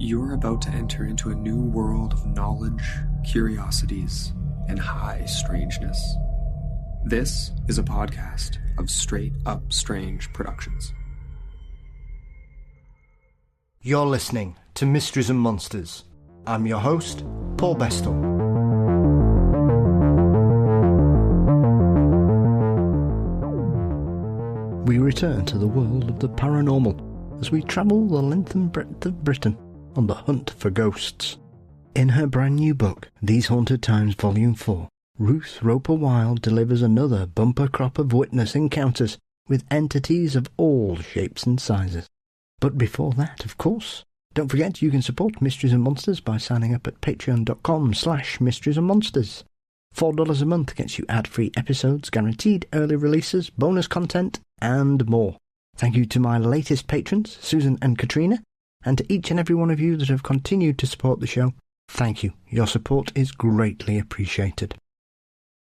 You're about to enter into a new world of knowledge, curiosities, and high strangeness. This is a podcast of Straight Up Strange Productions. You're listening to Mysteries and Monsters. I'm your host, Paul Bestall. We return to the world of the paranormal as we travel the length and breadth of Britain on the hunt for ghosts. In her brand new book, These Haunted Times Volume 4, Ruth Roper Wylde delivers another bumper crop of witness encounters with entities of all shapes and sizes. But before that, of course, don't forget you can support Mysteries and Monsters by signing up at patreon.com/Mysteries and Monsters. $4 a month gets you ad-free episodes, guaranteed early releases, bonus content, and more. Thank you to my latest patrons, Susan and Katrina, and to each and every one of you that have continued to support the show. Thank you. Your support is greatly appreciated.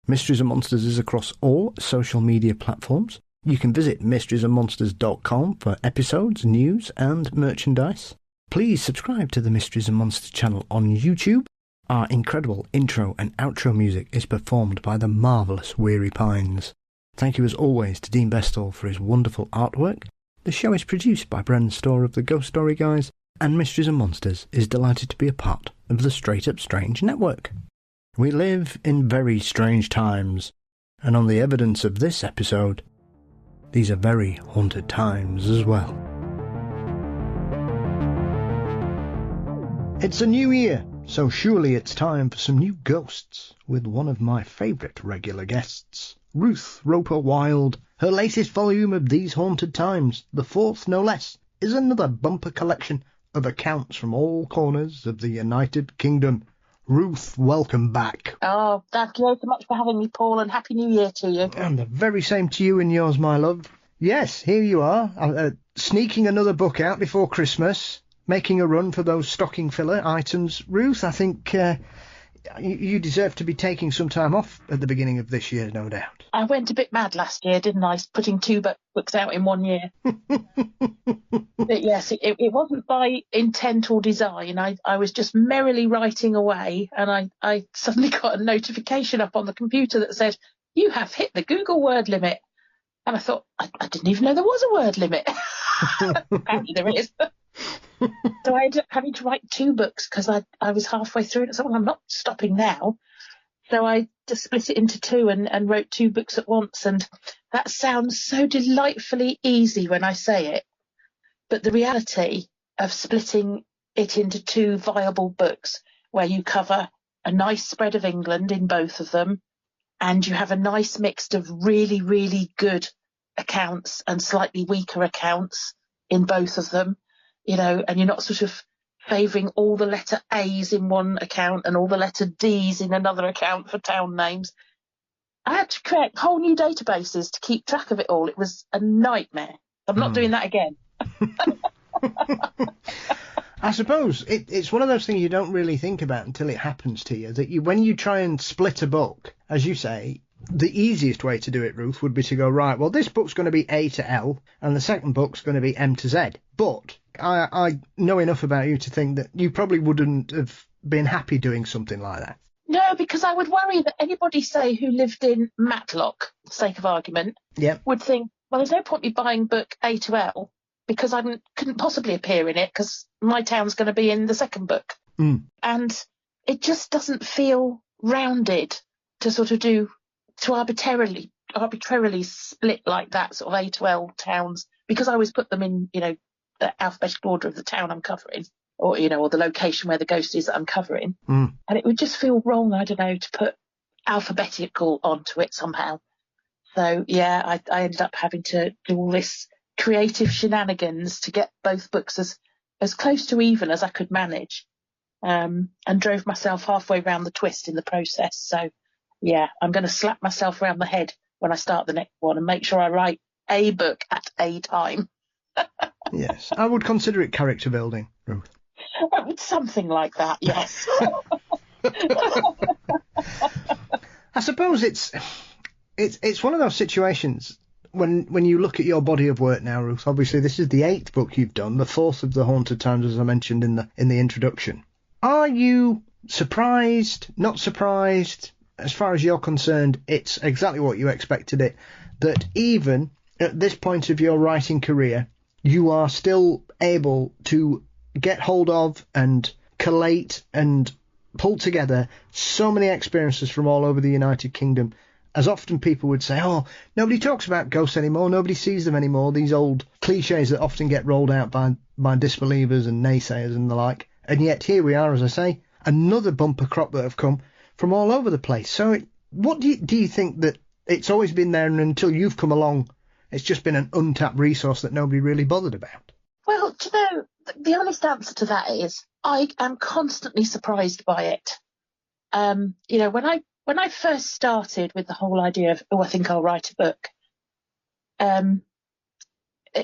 Mysteries and Monsters is across all social media platforms. You can visit mysteriesandmonsters.com for episodes, news, and merchandise. Please subscribe to the Mysteries and Monsters channel on YouTube. Our incredible intro and outro music is performed by the marvellous Weary Pines. Thank you as always to Dean Bestall for his wonderful artwork. The show is produced by Brennan Storr of the Ghost Story Guys, and Mysteries and Monsters is delighted to be a part of the Straight Up Strange network. We live in very strange times, and on the evidence of this episode, these are very haunted times as well. It's a new year, so surely it's time for some new ghosts with one of my favourite regular guests, Ruth Roper Wylde. Her latest volume of These Haunted Times, the fourth no less, is another bumper collection of accounts from all corners of the United Kingdom. Ruth, welcome back. Oh, thank you so much for having me, Paul, and Happy New Year to you. And the very same to you and yours, my love. Yes, here you are, sneaking another book out before Christmas, making a run for those stocking filler items. Ruth, I think you deserve to be taking some time off at the beginning of this year, no doubt. I went a bit mad last year, didn't I, putting two books out in 1 year. But yes, it wasn't by intent or design. I was just merrily writing away, and I suddenly got a notification up on the computer that said, "You have hit the Google word limit." And I thought, I didn't even know there was a word limit. Apparently there is. So I ended up having to write 2 books because I was halfway through it. So I'm not stopping now. So I just split it into 2 and wrote 2 books at once. And that sounds so delightfully easy when I say it. But the reality of splitting it into 2 viable books where you cover a nice spread of England in both of them, and you have a nice mix of really, really good accounts and slightly weaker accounts in both of them, you know, and you're not sort of favouring all the letter A's in one account and all the letter D's in another account for town names. I had to create whole new databases to keep track of it all. It was a nightmare. I'm not doing that again. I suppose it's one of those things you don't really think about until it happens to you, that when you try and split a book, as you say, the easiest way to do it, Ruth, would be to go, right, well, this book's going to be A to L and the second book's going to be M to Z. But I know enough about you to think that you probably wouldn't have been happy doing something like that. No, because I would worry that anybody, say, who lived in Matlock, for the sake of argument, would think, well, there's no point me buying book A to L because I couldn't possibly appear in it because my town's going to be in the second book. And it just doesn't feel rounded to sort of arbitrarily split like that, sort of A to L towns, because I always put them in, you know, the alphabetical order of the town I'm covering, or, you know, or the location where the ghost is that I'm covering. And it would just feel wrong, I don't know, to put alphabetical onto it somehow. So, yeah, I ended up having to do all this creative shenanigans to get both books as close to even as I could manage, and drove myself halfway round the twist in the process. So, yeah, I'm going to slap myself around the head when I start the next one and make sure I write a book at a time. Yes, I would consider it character building, Ruth. Something like that, yes. I suppose it's one of those situations when you look at your body of work now, Ruth, obviously this is the 8th book you've done, the 4th of the Haunted Times, as I mentioned in the introduction. Are you surprised, not surprised? As far as you're concerned, it's exactly what you expected it, that even at this point of your writing career, you are still able to get hold of and collate and pull together so many experiences from all over the United Kingdom. As often people would say, oh, nobody talks about ghosts anymore, nobody sees them anymore, these old cliches that often get rolled out by disbelievers and naysayers and the like. And yet here we are, as I say, another bumper crop that have come from all over the place. So what do you think that it's always been there, and until you've come along, it's just been an untapped resource that nobody really bothered about? Well, do you know, the honest answer to that is I am constantly surprised by it. You know, when I first started with the whole idea of, I think I'll write a book,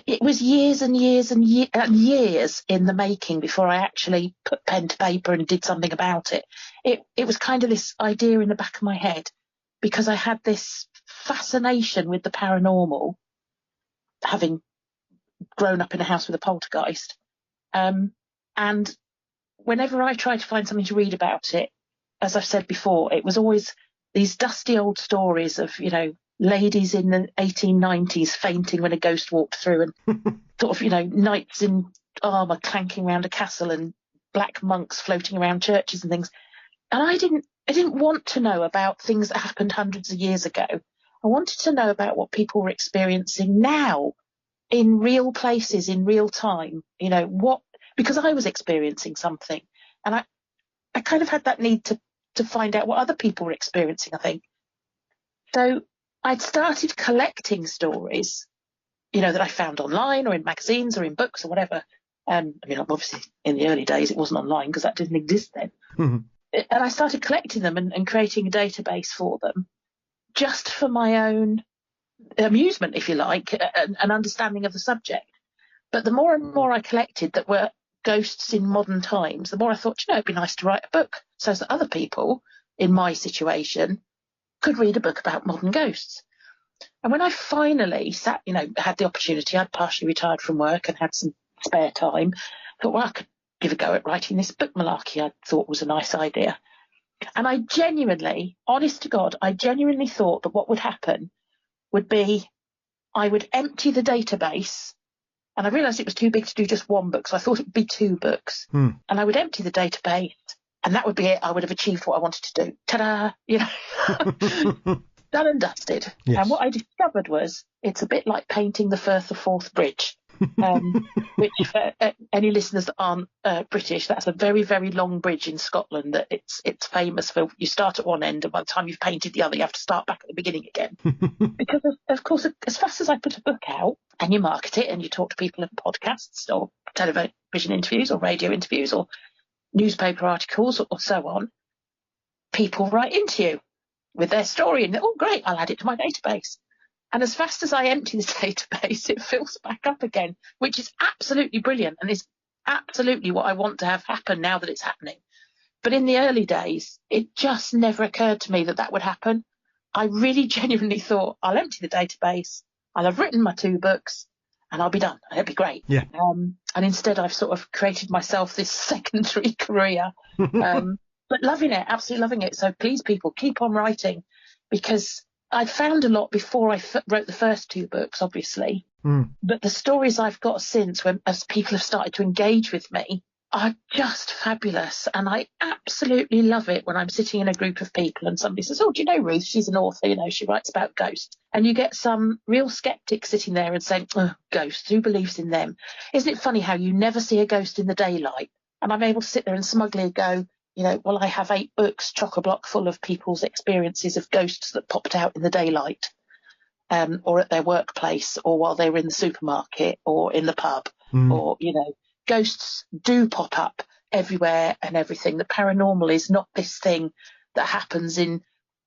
it was years and years and years in the making before I actually put pen to paper and did something about it. It was kind of this idea in the back of my head, because I had this fascination with the paranormal, having grown up in a house with a poltergeist. And whenever I tried to find something to read about it, as I've said before, it was always these dusty old stories of, you know, ladies in the 1890s fainting when a ghost walked through, and sort of, you know, knights in armour clanking around a castle, and black monks floating around churches and things. And I didn't want to know about things that happened hundreds of years ago. I wanted to know about what people were experiencing now, in real places, in real time, you know, because I was experiencing something. And I kind of had that need to find out what other people were experiencing, I think. So I'd started collecting stories, you know, that I found online or in magazines or in books or whatever. I mean, obviously in the early days it wasn't online because that didn't exist then. Mm-hmm. And I started collecting them and creating a database for them, just for my own amusement, if you like, an understanding of the subject. But the more and more I collected that were ghosts in modern times, the more I thought, you know, it'd be nice to write a book so that other people in my situation could read a book about modern ghosts. And when I finally sat, you know, had the opportunity, I'd partially retired from work and had some spare time, thought, well, I could give a go at writing this book malarkey I thought was a nice idea. And I genuinely, honest to God, I genuinely thought that what would happen would be I would empty the database, and I realised it was too big to do just one book, so I thought it would be 2 books. And I would empty the database, and that would be it. I would have achieved what I wanted to do. Ta-da! You know, done and dusted. Yes. And what I discovered was it's a bit like painting the Firth of Forth Bridge, which for any listeners that aren't British, that's a very, very long bridge in Scotland that it's famous for. You start at one end, and by the time you've painted the other, you have to start back at the beginning again. Because, of course, as fast as I put a book out and you market it and you talk to people in podcasts or television interviews or radio interviews or newspaper articles or so on, people write into you with their story and, oh, great, I'll add it to my database. And as fast as I empty the database, it fills back up again, which is absolutely brilliant and is absolutely what I want to have happen now that it's happening. But in the early days, it just never occurred to me that that would happen. I really genuinely thought, I'll empty the database, I'll have written my 2 books, and I'll be done. And it'll be great. Yeah. And instead, I've sort of created myself this secondary career, but loving it, absolutely loving it. So please, people, keep on writing, because I found a lot before I wrote the first 2 books, obviously. But the stories I've got since, as people have started to engage with me, are just fabulous. And I absolutely love it when I'm sitting in a group of people and somebody says, oh, do you know Ruth? She's an author, you know, she writes about ghosts. And you get some real skeptic sitting there and saying, oh, ghosts, who believes in them? Isn't it funny how you never see a ghost in the daylight? And I'm able to sit there and smugly go, you know, well, I have 8 books chock-a-block full of people's experiences of ghosts that popped out in the daylight, or at their workplace, or while they were in the supermarket or in the pub, or, you know, ghosts do pop up everywhere and everything. The paranormal is not this thing that happens in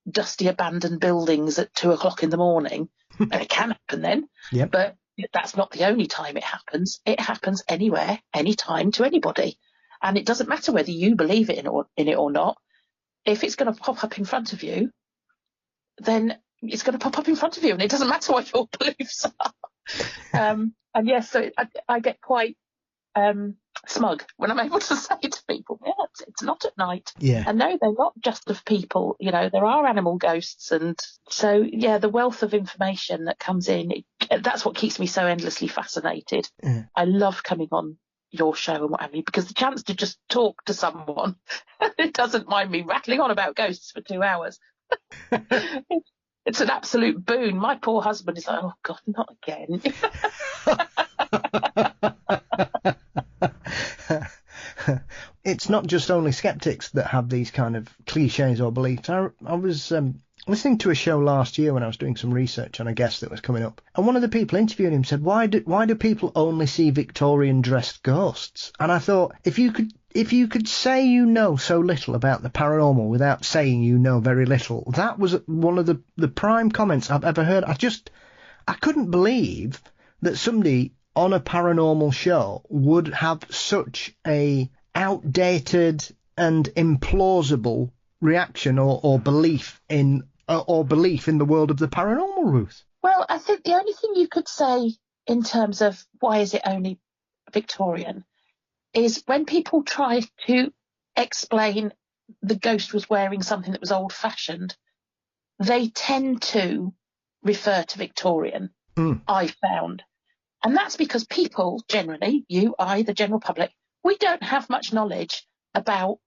dusty abandoned buildings at 2:00 in the morning. And it can happen then, but that's not the only time it happens. It happens anywhere, anytime, to anybody. And it doesn't matter whether you believe in it or not. If it's going to pop up in front of you, then it's going to pop up in front of you, and it doesn't matter what your beliefs are. And yes, so I get quite smug when I'm able to say to people, yeah, it's not at night. Yeah. And no, they're not just of people. You know, there are animal ghosts. And so, yeah, the wealth of information that comes in, that's what keeps me so endlessly fascinated. Yeah. I love coming on your show and what have you, because the chance to just talk to someone who doesn't mind me rattling on about ghosts for 2 hours. It's an absolute boon. My poor husband is like, oh God, not again. It's not just only skeptics that have these kind of cliches or beliefs. I was listening to a show last year when I was doing some research on a guest that was coming up, and one of the people interviewing him said, why do people only see Victorian dressed ghosts? And I thought, if you could say you know so little about the paranormal without saying you know very little, that was one of the prime comments I've ever heard. I couldn't believe that somebody on a paranormal show would have such a outdated and implausible reaction or belief in the world of the paranormal, Ruth. Well, I think the only thing you could say in terms of why is it only Victorian is when people try to explain the ghost was wearing something that was old-fashioned, they tend to refer to Victorian, I found. And that's because people generally, you, I, the general public, we don't have much knowledge about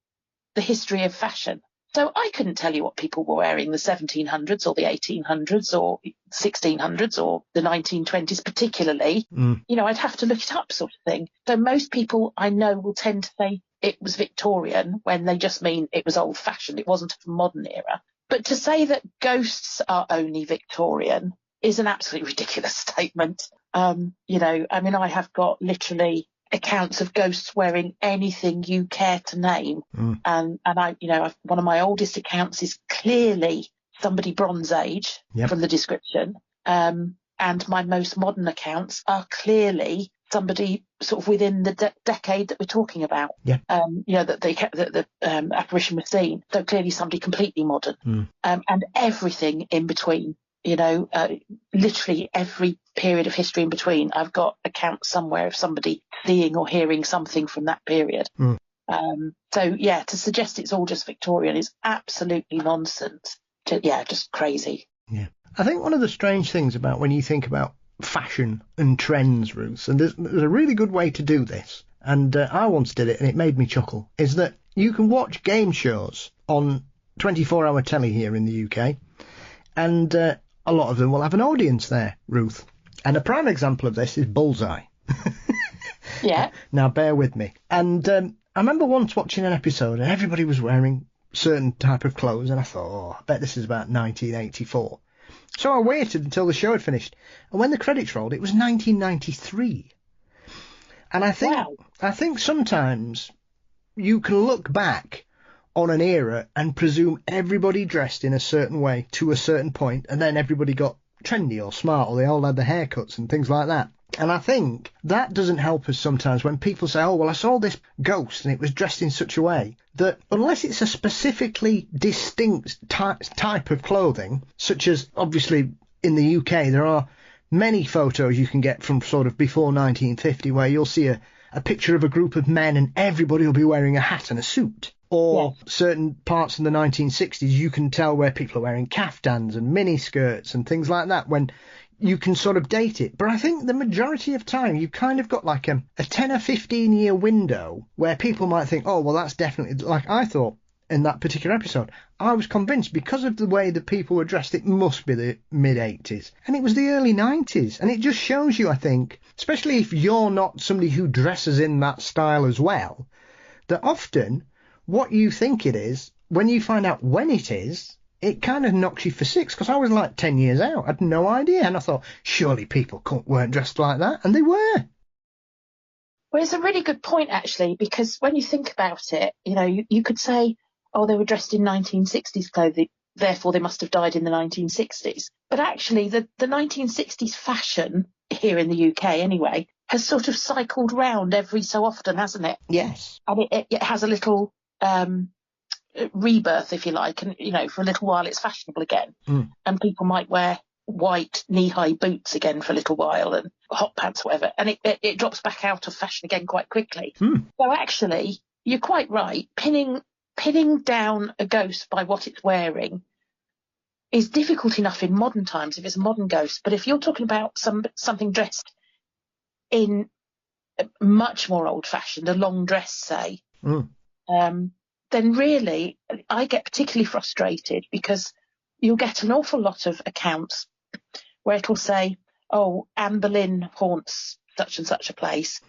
the history of fashion. So I couldn't tell you what people were wearing in the 1700s or the 1800s or 1600s or the 1920s particularly. You know, I'd have to look it up, sort of thing. So most people I know will tend to say it was Victorian when they just mean it was old-fashioned. It wasn't of a modern era. But to say that ghosts are only Victorian is an absolutely ridiculous statement. You know, I mean, I have got literally accounts of ghosts wearing anything you care to name. And I, you know, one of my oldest accounts is clearly somebody Bronze Age from the description. And my most modern accounts are clearly somebody sort of within the decade that we're talking about. You know, that the apparition was seen. So clearly somebody completely modern. And everything in between. You know, literally every period of history in between, I've got accounts somewhere of somebody seeing or hearing something from that period. So, yeah, to suggest it's all just Victorian is absolutely nonsense. Just crazy. Yeah. I think one of the strange things about when you think about fashion and trends, Ruth, and there's a really good way to do this, and I once did it and it made me chuckle, is that you can watch game shows on 24-hour telly here in the UK, and a lot of them will have an audience there, Ruth. And a prime example of this is Bullseye. Yeah. Now, bear with me. And I remember once watching an episode and everybody was wearing certain type of clothes, and I thought, oh, I bet this is about 1984. So I waited until the show had finished. And when the credits rolled, it was 1993. And I think sometimes you can look back on an era and presume everybody dressed in a certain way to a certain point, and then everybody got trendy or smart, or they all had the haircuts and things like that. And I think that doesn't help us sometimes when people say, oh, well, I saw this ghost and it was dressed in such a way, that unless it's a specifically distinct type of clothing, such as obviously in the UK there are many photos you can get from sort of before 1950 where you'll see a picture of a group of men and everybody will be wearing a hat and a suit. Or certain parts in the 1960s, you can tell where people are wearing caftans and miniskirts and things like that when you can sort of date it. But I think the majority of time, you've kind of got like a 10 or 15 year window where people might think, oh, well, that's definitely, like I thought in that particular episode, I was convinced because of the way that people were dressed, it must be the mid-80s. And it was the early 90s. And it just shows you, I think, especially if you're not somebody who dresses in that style as well, that often what you think it is, when you find out when it is, it kind of knocks you for six, because I was like 10 years out. I had no idea. And I thought, surely people weren't dressed like that. And they were. Well, it's a really good point, actually, because when you think about it, you know, you could say, oh, they were dressed in 1960s clothing, therefore they must have died in the 1960s. But actually, the 1960s fashion here in the UK anyway has sort of cycled round every so often, hasn't it? Yes. And it has a little rebirth, if you like, and for a little while it's fashionable again, and people might wear white knee-high boots again for a little while and hot pants, whatever, and it drops back out of fashion again quite quickly. So actually, you're quite right. Pinning down a ghost by what it's wearing is difficult enough in modern times if it's a modern ghost, but if you're talking about something dressed in much more old-fashioned, a long dress, say, then really I get particularly frustrated because you'll get an awful lot of accounts where it'll say, oh, Anne Boleyn haunts such and such a place,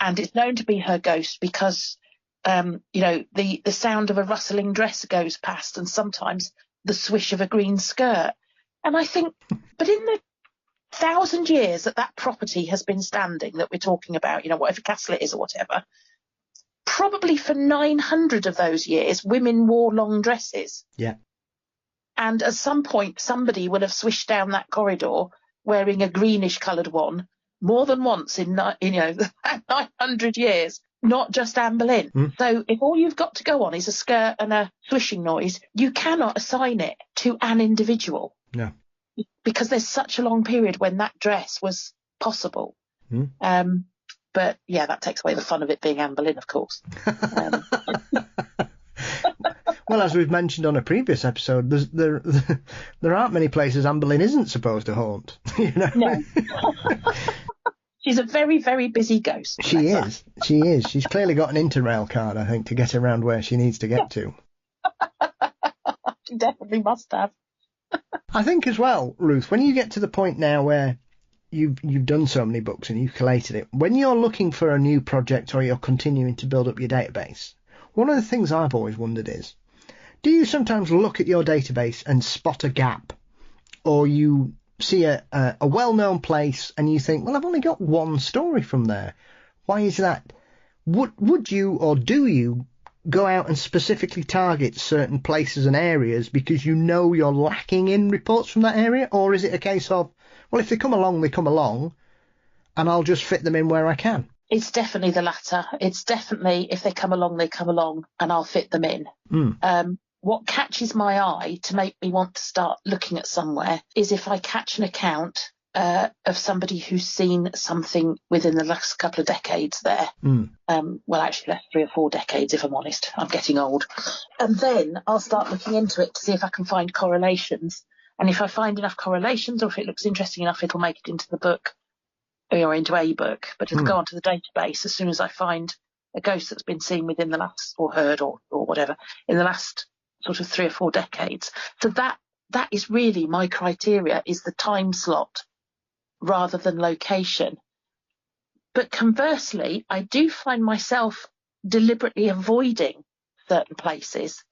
and it's known to be her ghost because, the sound of a rustling dress goes past and sometimes the swish of a green skirt. And I think, but in the 1,000 years that property has been standing that we're talking about, whatever castle it is or whatever, probably for 900 of those years, women wore long dresses. Yeah. And at some point, somebody will have swished down that corridor wearing a greenish coloured one more than once in 900 years, not just Anne Boleyn. So if all you've got to go on is a skirt and a swishing noise, you cannot assign it to an individual. No. Because there's such a long period when that dress was possible. But yeah, that takes away the fun of it being Anne Boleyn, of course. Well, as we've mentioned on a previous episode, there aren't many places Anne Boleyn isn't supposed to haunt. No. She's a very, very busy ghost. She is. She is. She's clearly got an Interrail card, I think, to get around where she needs to get to. She definitely must have. I think as well, Ruth, when you get to the point now where you've done so many books and you've collated it, when you're looking for a new project or you're continuing to build up your database, one of the things I've always wondered is, do you sometimes look at your database and spot a gap, or you see a well-known place and you think, well, I've only got one story from there. Why is that? Would you, or do you, go out and specifically target certain places and areas because you're lacking in reports from that area? Or is it a case of, well, if they come along, they come along, and I'll just fit them in where I can? It's definitely the latter. It's definitely, if they come along, they come along, and I'll fit them in. What catches my eye to make me want to start looking at somewhere is if I catch an account of somebody who's seen something within the last couple of decades there. Well, actually, last 3 or 4 decades, if I'm honest. I'm getting old. And then I'll start looking into it to see if I can find correlations. And if I find enough correlations, or if it looks interesting enough, it'll make it into the book, or into a book. But it'll go onto the database as soon as I find a ghost that's been seen within the last, or heard, or whatever, in the last sort of 3 or 4 decades. So that is really my criteria, is the time slot rather than location. But conversely, I do find myself deliberately avoiding certain places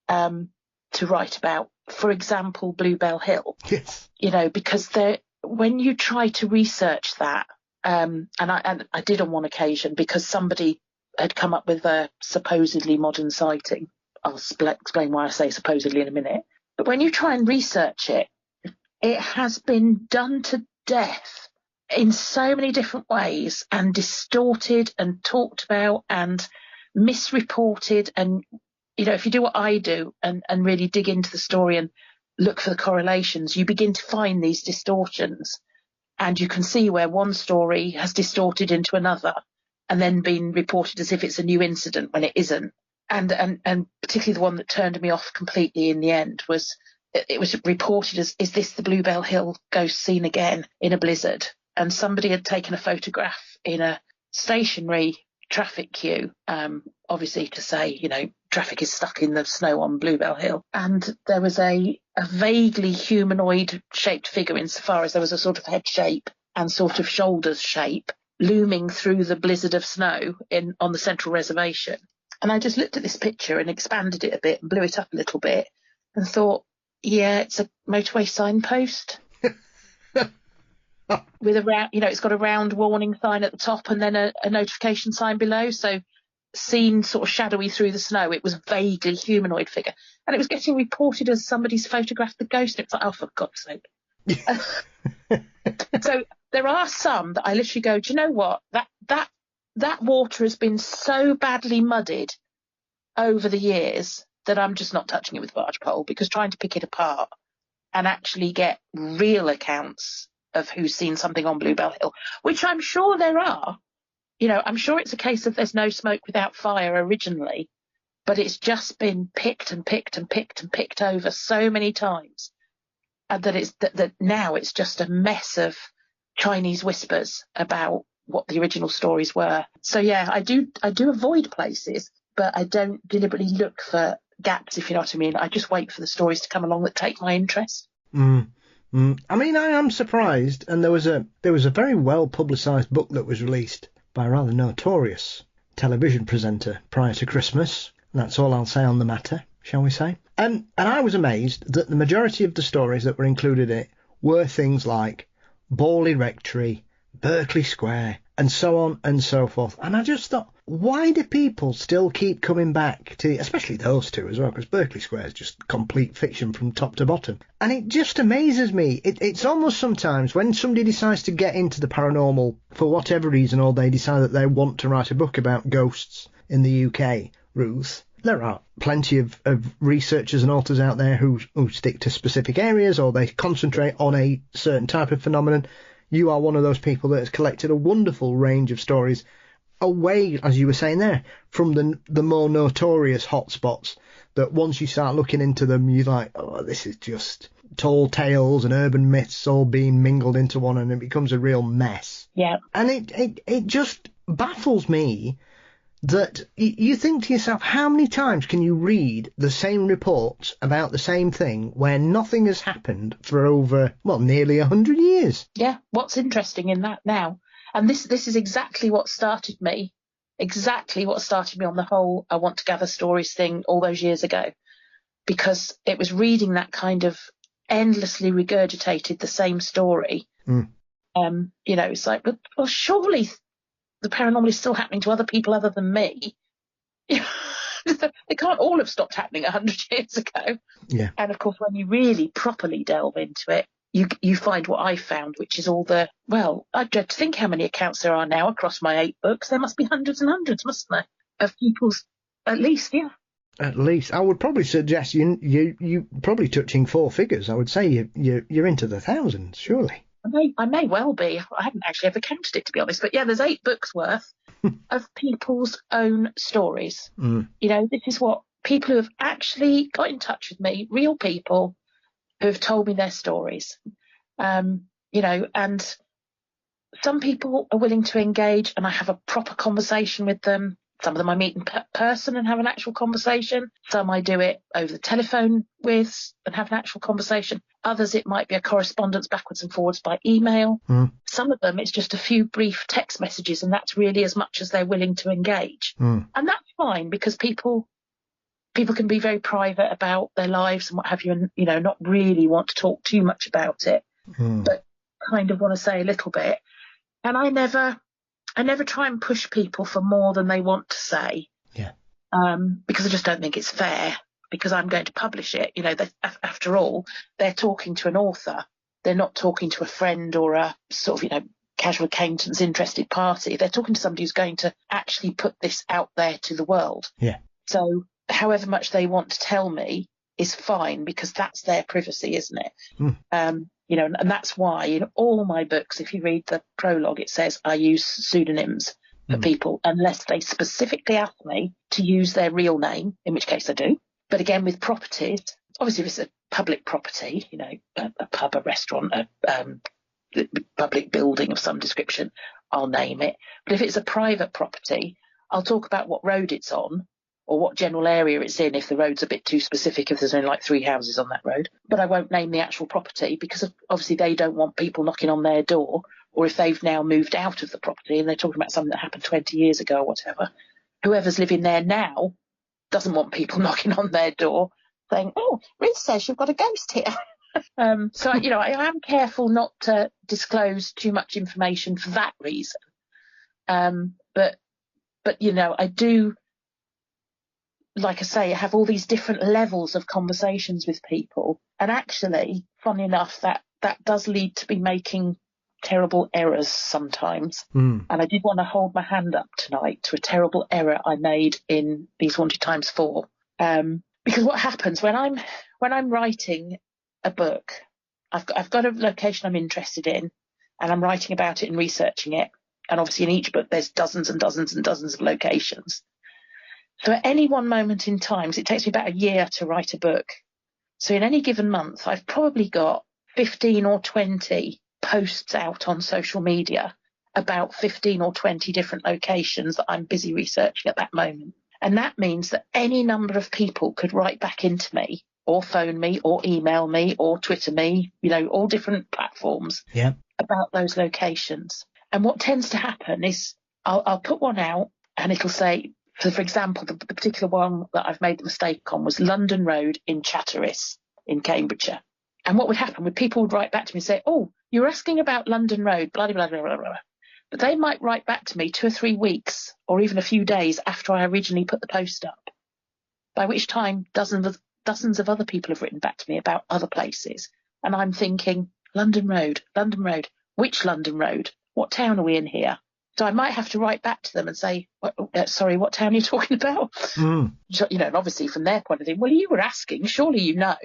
to write about. For example, Bluebell Hill. Yes. Because when you try to research that, and I did on one occasion because somebody had come up with a supposedly modern sighting. I'll explain why I say supposedly in a minute. But when you try and research it, it has been done to death in so many different ways, and distorted and talked about and misreported. And, if you do what I do and really dig into the story and look for the correlations, you begin to find these distortions, and you can see where one story has distorted into another and then been reported as if it's a new incident when it isn't. And particularly the one that turned me off completely in the end was, it was reported as, is this the Bluebell Hill ghost seen again in a blizzard? And somebody had taken a photograph in a stationary traffic queue, obviously to say, traffic is stuck in the snow on Bluebell Hill. And there was a vaguely humanoid shaped figure, insofar as there was a sort of head shape and sort of shoulders shape looming through the blizzard of snow on the central reservation. And I just looked at this picture and expanded it a bit and blew it up a little bit and thought, yeah, it's a motorway signpost with a round, it's got a round warning sign at the top and then a notification sign below. So seen sort of shadowy through the snow, it was vaguely humanoid figure. And it was getting reported as somebody's photographed the ghost. And it's like, oh, for God's sake. So there are some that I literally go, do you know what? That water has been so badly muddied over the years that I'm just not touching it with a barge pole, because trying to pick it apart and actually get real accounts of who's seen something on Bluebell Hill, which I'm sure there are. I'm sure it's a case of there's no smoke without fire originally, but it's just been picked and picked and picked and picked over so many times, and that now it's just a mess of Chinese whispers about what the original stories were. So yeah, I do avoid places, but I don't deliberately look for gaps, if you know what I mean. I just wait for the stories to come along that take my interest. I mean, I am surprised, and there was a very well publicised book that was released by a rather notorious television presenter prior to Christmas. That's all I'll say on the matter, shall we say. And I was amazed that the majority of the stories that were included in it were things like Borley Rectory, Berkeley Square, and so on and so forth. And I just thought, why do people still keep coming back to, especially those two as well, because Berkeley Square is just complete fiction from top to bottom. And it just amazes me. It's almost sometimes when somebody decides to get into the paranormal for whatever reason, or they decide that they want to write a book about ghosts in the UK, Ruth, there are plenty of researchers and authors out there who stick to specific areas, or they concentrate on a certain type of phenomenon. You are one of those people that has collected a wonderful range of stories away, as you were saying there, from the more notorious hotspots, that once you start looking into them, you're like, oh, this is just tall tales and urban myths all being mingled into one, and it becomes a real mess. Yeah. And it just baffles me that you think to yourself, how many times can you read the same reports about the same thing where nothing has happened for over, nearly 100 years? Yeah, what's interesting in that now, and this is exactly what started me on the whole I want to gather stories thing all those years ago, because it was reading that kind of endlessly regurgitated the same story. It's like, well, surely the paranormal is still happening to other people other than me. They can't all have stopped happening 100 years ago. Yeah. And of course, when you really properly delve into it, you find what I found, which is I dread to think how many accounts there are now across my 8 books. There must be hundreds and hundreds, mustn't there, of people's, at least, yeah. At least. I would probably suggest you probably touching 4 figures. I would say you're into the thousands, surely. I may well be. I haven't actually ever counted it, to be honest. But yeah, there's 8 books worth of people's own stories. This is what people who have actually got in touch with me, real people who have told me their stories. And some people are willing to engage, and I have a proper conversation with them. Some of them I meet in person and have an actual conversation. Some I do it over the telephone with and have an actual conversation. Others, it might be a correspondence backwards and forwards by email. Some of them, it's just a few brief text messages, and that's really as much as they're willing to engage. And that's fine, because people can be very private about their lives and what have you, and, not really want to talk too much about it, but kind of want to say a little bit. And I never try and push people for more than they want to say. Yeah. Because I just don't think it's fair, because I'm going to publish it. After all, they're talking to an author. They're not talking to a friend or a sort of, casual acquaintance interested party. They're talking to somebody who's going to actually put this out there to the world. Yeah. So however much they want to tell me is fine, because that's their privacy, isn't it? And that's why in all my books, if you read the prologue, it says I use pseudonyms for people, unless they specifically ask me to use their real name, in which case I do. But again, with properties, obviously if it's a public property, a pub, a restaurant, a public building of some description, I'll name it. But if it's a private property, I'll talk about what road it's on, or what general area it's in, if the road's a bit too specific, if there's only like 3 houses on that road. But I won't name the actual property, because obviously they don't want people knocking on their door, or if they've now moved out of the property and they're talking about something that happened 20 years ago or whatever, whoever's living there now doesn't want people knocking on their door saying, oh, Ruth says you've got a ghost here. So, I am careful not to disclose too much information for that reason. But I do, like I say, I have all these different levels of conversations with people. And actually, funny enough, that does lead to me making terrible errors sometimes. And I did want to hold my hand up tonight to a terrible error I made in These Haunted Times 4. Because what happens when I'm writing a book, I've got a location I'm interested in, and I'm writing about it and researching it. And obviously in each book there's dozens and dozens and dozens of locations. So at any one moment in time, it takes me about a year to write a book. So in any given month, I've probably got 15 or 20 posts out on social media about 15 or 20 different locations that I'm busy researching at that moment. And that means that any number of people could write back into me or phone me or email me or Twitter me, all different platforms about those locations. And what tends to happen is I'll put one out and it'll say, for example, the particular one that I've made the mistake on was London Road in Chatteris in Cambridgeshire. And what would happen with people would write back to me and say, oh, you're asking about London Road, blah, blah, blah, blah, blah. But they might write back to me 2 or 3 weeks or even a few days after I originally put the post up, by which time dozens of other people have written back to me about other places. And I'm thinking, London Road, which London Road? What town are we in here? So I might have to write back to them and say, sorry, what town are you talking about? So, and obviously from their point of view, well, you were asking, surely you know.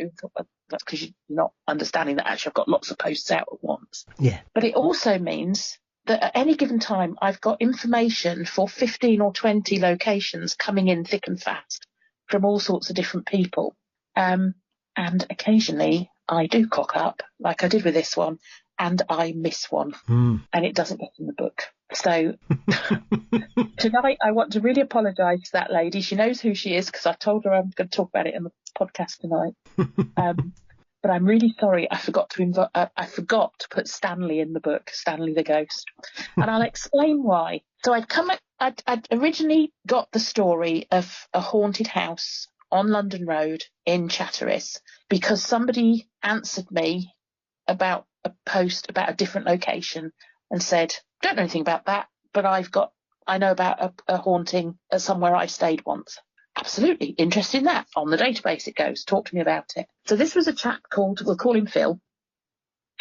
That's because you're not understanding that actually I've got lots of posts out at once. Yeah. But it also means that at any given time, I've got information for 15 or 20 locations coming in thick and fast from all sorts of different people. And occasionally I do cock up, like I did with this one, and I miss one, and it doesn't get in the book. So tonight I want to really apologise to that lady. She knows who she is because I told her I'm going to talk about it in the podcast tonight. But I'm really sorry I forgot to put Stanley in the book, Stanley the Ghost. And I'll explain why. So I'd originally got the story of a haunted house on London Road in Chatteris because somebody answered me about a post about a different location and said, don't know anything about that, but I know about a haunting somewhere I stayed once. Absolutely interested in that. On the database it goes. Talk to me about it. So this was a chap we'll call him Phil,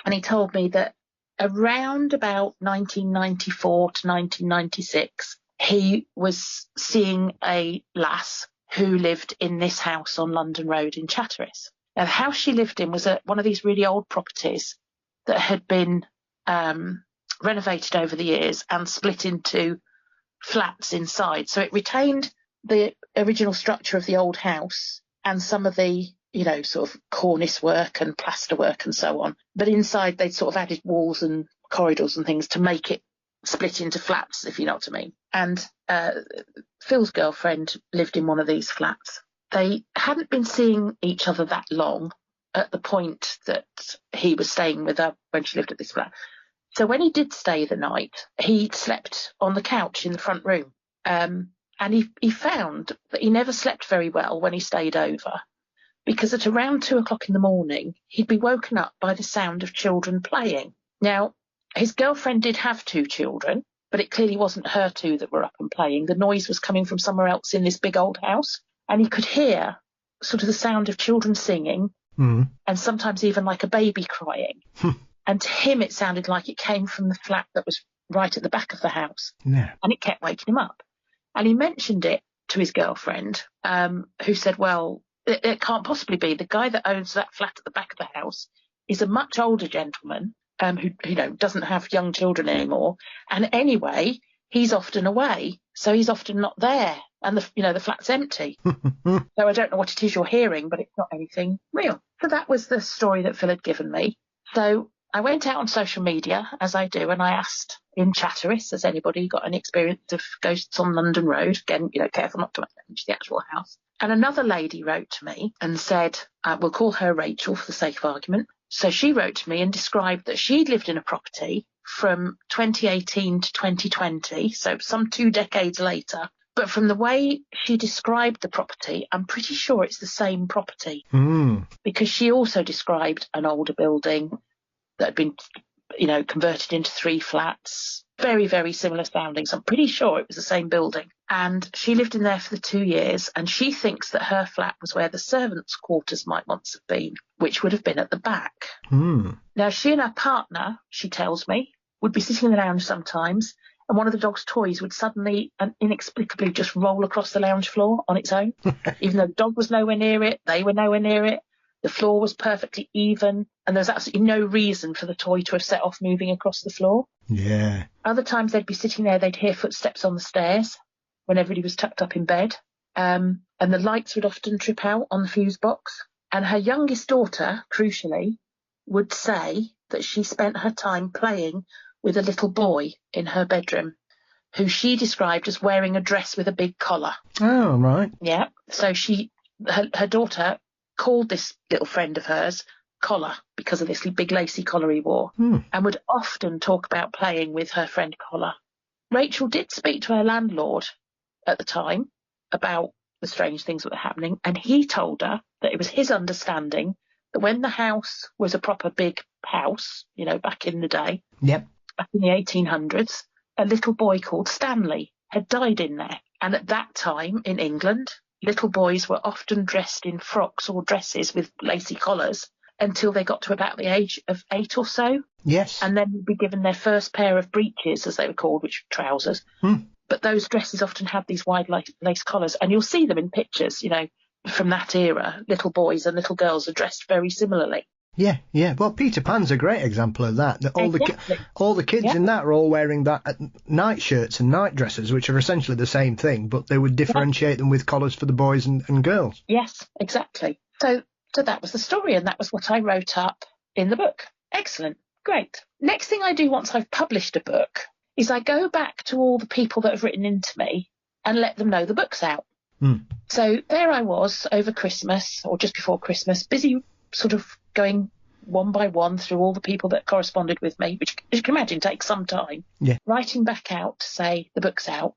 and he told me that around about 1994 to 1996, he was seeing a lass who lived in this house on London Road in Chatteris. Now, the house she lived in was one of these really old properties that had been renovated over the years and split into flats inside. So it retained the original structure of the old house and some of the, sort of cornice work and plaster work and so on. But inside they'd sort of added walls and corridors and things to make it split into flats, if you know what I mean. And Phil's girlfriend lived in one of these flats. They hadn't been seeing each other that long at the point that he was staying with her when she lived at this flat. So when he did stay the night, he slept on the couch in the front room. And he found that he never slept very well when he stayed over, because at around 2 o'clock in the morning, he'd be woken up by the sound of children playing. Now, his girlfriend did have 2 children, but it clearly wasn't her 2 that were up and playing. The noise was coming from somewhere else in this big old house, and he could hear sort of the sound of children singing and sometimes even like a baby crying. And to him, it sounded like it came from the flat that was right at the back of the house. Yeah. And it kept waking him up. And he mentioned it to his girlfriend, who said, well, it can't possibly be. The guy that owns that flat at the back of the house is a much older gentleman who doesn't have young children anymore. And anyway, he's often away, so he's often not there. And the flat's empty. So I don't know what it is you're hearing, but it's not anything real. So that was the story that Phil had given me. So I went out on social media, as I do, and I asked in Chatteris, has anybody got any experience of ghosts on London Road? Again, careful not to mention the actual house. And another lady wrote to me and said, we'll call her Rachel for the sake of argument. So she wrote to me and described that she'd lived in a property from 2018 to 2020, so some 2 decades later. But from the way she described the property, I'm pretty sure it's the same property, because she also described an older building that had been, converted into 3 flats, very, very similar sounding. So I'm pretty sure it was the same building. And she lived in there for the 2 years, and she thinks that her flat was where the servants' quarters might once have been, which would have been at the back. Now, she and her partner, she tells me, would be sitting in the lounge sometimes, and one of the dog's toys would suddenly and inexplicably just roll across the lounge floor on its own. Even though the dog was nowhere near it, they were nowhere near it, the floor was perfectly even, and there was absolutely no reason for the toy to have set off moving across the floor. Yeah. Other times they'd be sitting there, they'd hear footsteps on the stairs when everybody was tucked up in bed, and the lights would often trip out on the fuse box. And her youngest daughter, crucially, would say that she spent her time playing with a little boy in her bedroom, who she described as wearing a dress with a big collar. Oh, right. Yeah. So her daughter called this little friend of hers Collar because of this big lacy collar he wore, and would often talk about playing with her friend Collar. Rachel did speak to her landlord at the time about the strange things that were happening, and he told her that it was his understanding that when the house was a proper big house, back in the day, back in the 1800s, a little boy called Stanley had died in there. And at that time in England, little boys were often dressed in frocks or dresses with lacy collars until they got to about the age of 8 or so. Yes. And then would be given their first pair of breeches, as they were called, which were trousers. But those dresses often had these wide lace collars, and you'll see them in pictures, from that era. Little boys and little girls are dressed very similarly. Yeah. Well, Peter Pan's a great example of that. All the kids in that are all wearing that night shirts and night dresses, which are essentially the same thing, but they would differentiate them with collars for the boys and girls. Yes, exactly. So that was the story, and that was what I wrote up in the book. Excellent. Great. Next thing I do once I've published a book is I go back to all the people that have written into me and let them know the book's out. So there I was over Christmas, or just before Christmas, busy sort of going one by one through all the people that corresponded with me, which, as you can imagine, takes some time. Yeah. Writing back out to say the book's out.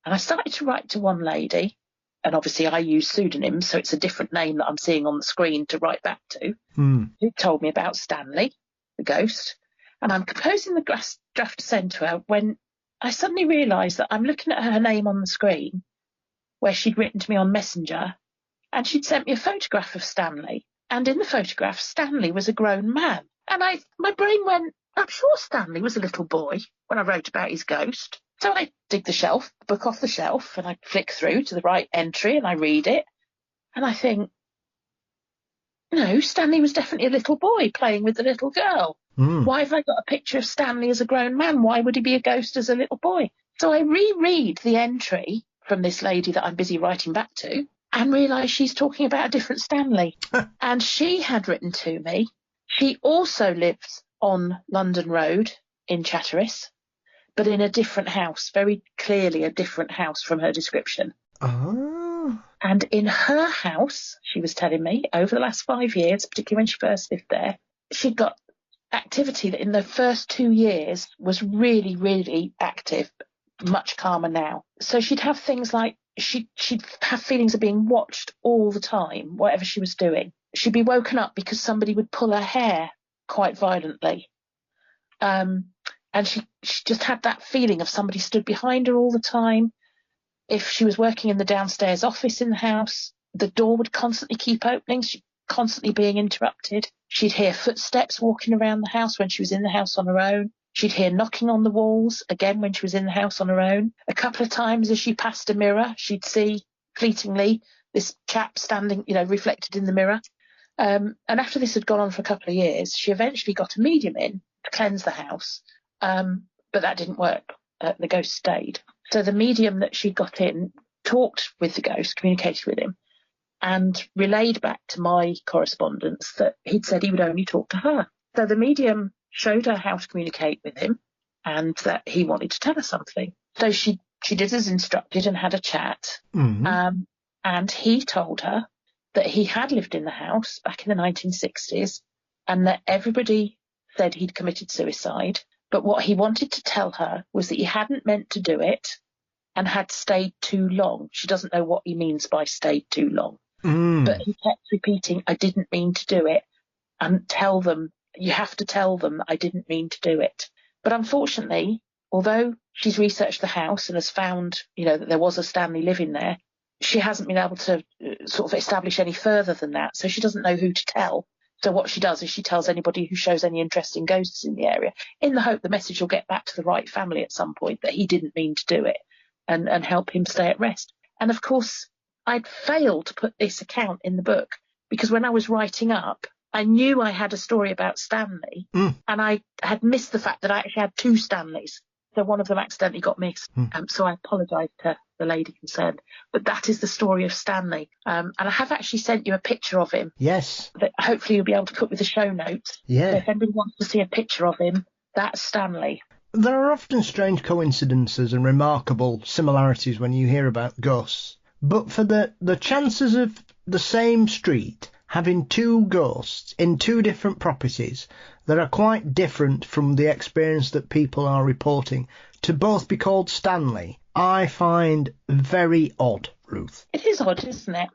And I started to write to one lady, and obviously I use pseudonyms, so it's a different name that I'm seeing on the screen to write back to, who told me about Stanley, the ghost. And I'm composing the draft to send to her when I suddenly realised that I'm looking at her name on the screen, where she'd written to me on Messenger, and she'd sent me a photograph of Stanley. And in the photograph, Stanley was a grown man. And my brain went, I'm sure Stanley was a little boy when I wrote about his ghost. So I dig the book off the shelf, and I flick through to the right entry and I read it. And I think, no, Stanley was definitely a little boy playing with the little girl. Why have I got a picture of Stanley as a grown man? Why would he be a ghost as a little boy? So I reread the entry from this lady that I'm busy writing back to, and realise she's talking about a different Stanley. And she had written to me. She also lives on London Road in Chatteris, but in a different house, very clearly a different house from her description. Oh. And in her house, she was telling me, over the last 5 years, particularly when she first lived there, she'd got activity that in the first 2 years was really, really active, much calmer now. So she'd have things like, she'd have feelings of being watched all the time, whatever she was doing. She'd be woken up because somebody would pull her hair quite violently. And she just had that feeling of somebody stood behind her all the time. If she was working in the downstairs office in the house, the door would constantly keep opening. She'd constantly being interrupted. She'd hear footsteps walking around the house when she was in the house on her own. She'd hear knocking on the walls, again, when she was in the house on her own. A couple of times as she passed a mirror, she'd see fleetingly this chap standing, reflected in the mirror. And after this had gone on for a couple of years, she eventually got a medium in to cleanse the house. But that didn't work. The ghost stayed. So the medium that she got in talked with the ghost, communicated with him, and relayed back to my correspondence that he'd said he would only talk to her. So the medium showed her how to communicate with him and that he wanted to tell her something. So she did as instructed and had a chat. And he told her that he had lived in the house back in the 1960s and that everybody said he'd committed suicide. But what he wanted to tell her was that he hadn't meant to do it and had stayed too long. She doesn't know what he means by stayed too long. But he kept repeating, I didn't mean to do it. And tell them, you have to tell them that I didn't mean to do it. But unfortunately, although she's researched the house and has found, that there was a Stanley living there, she hasn't been able to sort of establish any further than that. So she doesn't know who to tell. So what she does is she tells anybody who shows any interest in ghosts in the area, in the hope the message will get back to the right family at some point that he didn't mean to do it, and help him stay at rest. And of course, I'd failed to put this account in the book because when I was writing up, I knew I had a story about Stanley, and I had missed the fact that I actually had two Stanleys. So one of them accidentally got missed. So I apologised to the lady concerned. But that is the story of Stanley. And I have actually sent you a picture of him. Yes. That hopefully you'll be able to put with the show notes. Yeah. So if anybody wants to see a picture of him, that's Stanley. There are often strange coincidences and remarkable similarities when you hear about ghosts. But for the chances of the same street having two ghosts in two different properties that are quite different from the experience that people are reporting to both be called Stanley, I find very odd, Ruth. It is odd, isn't it?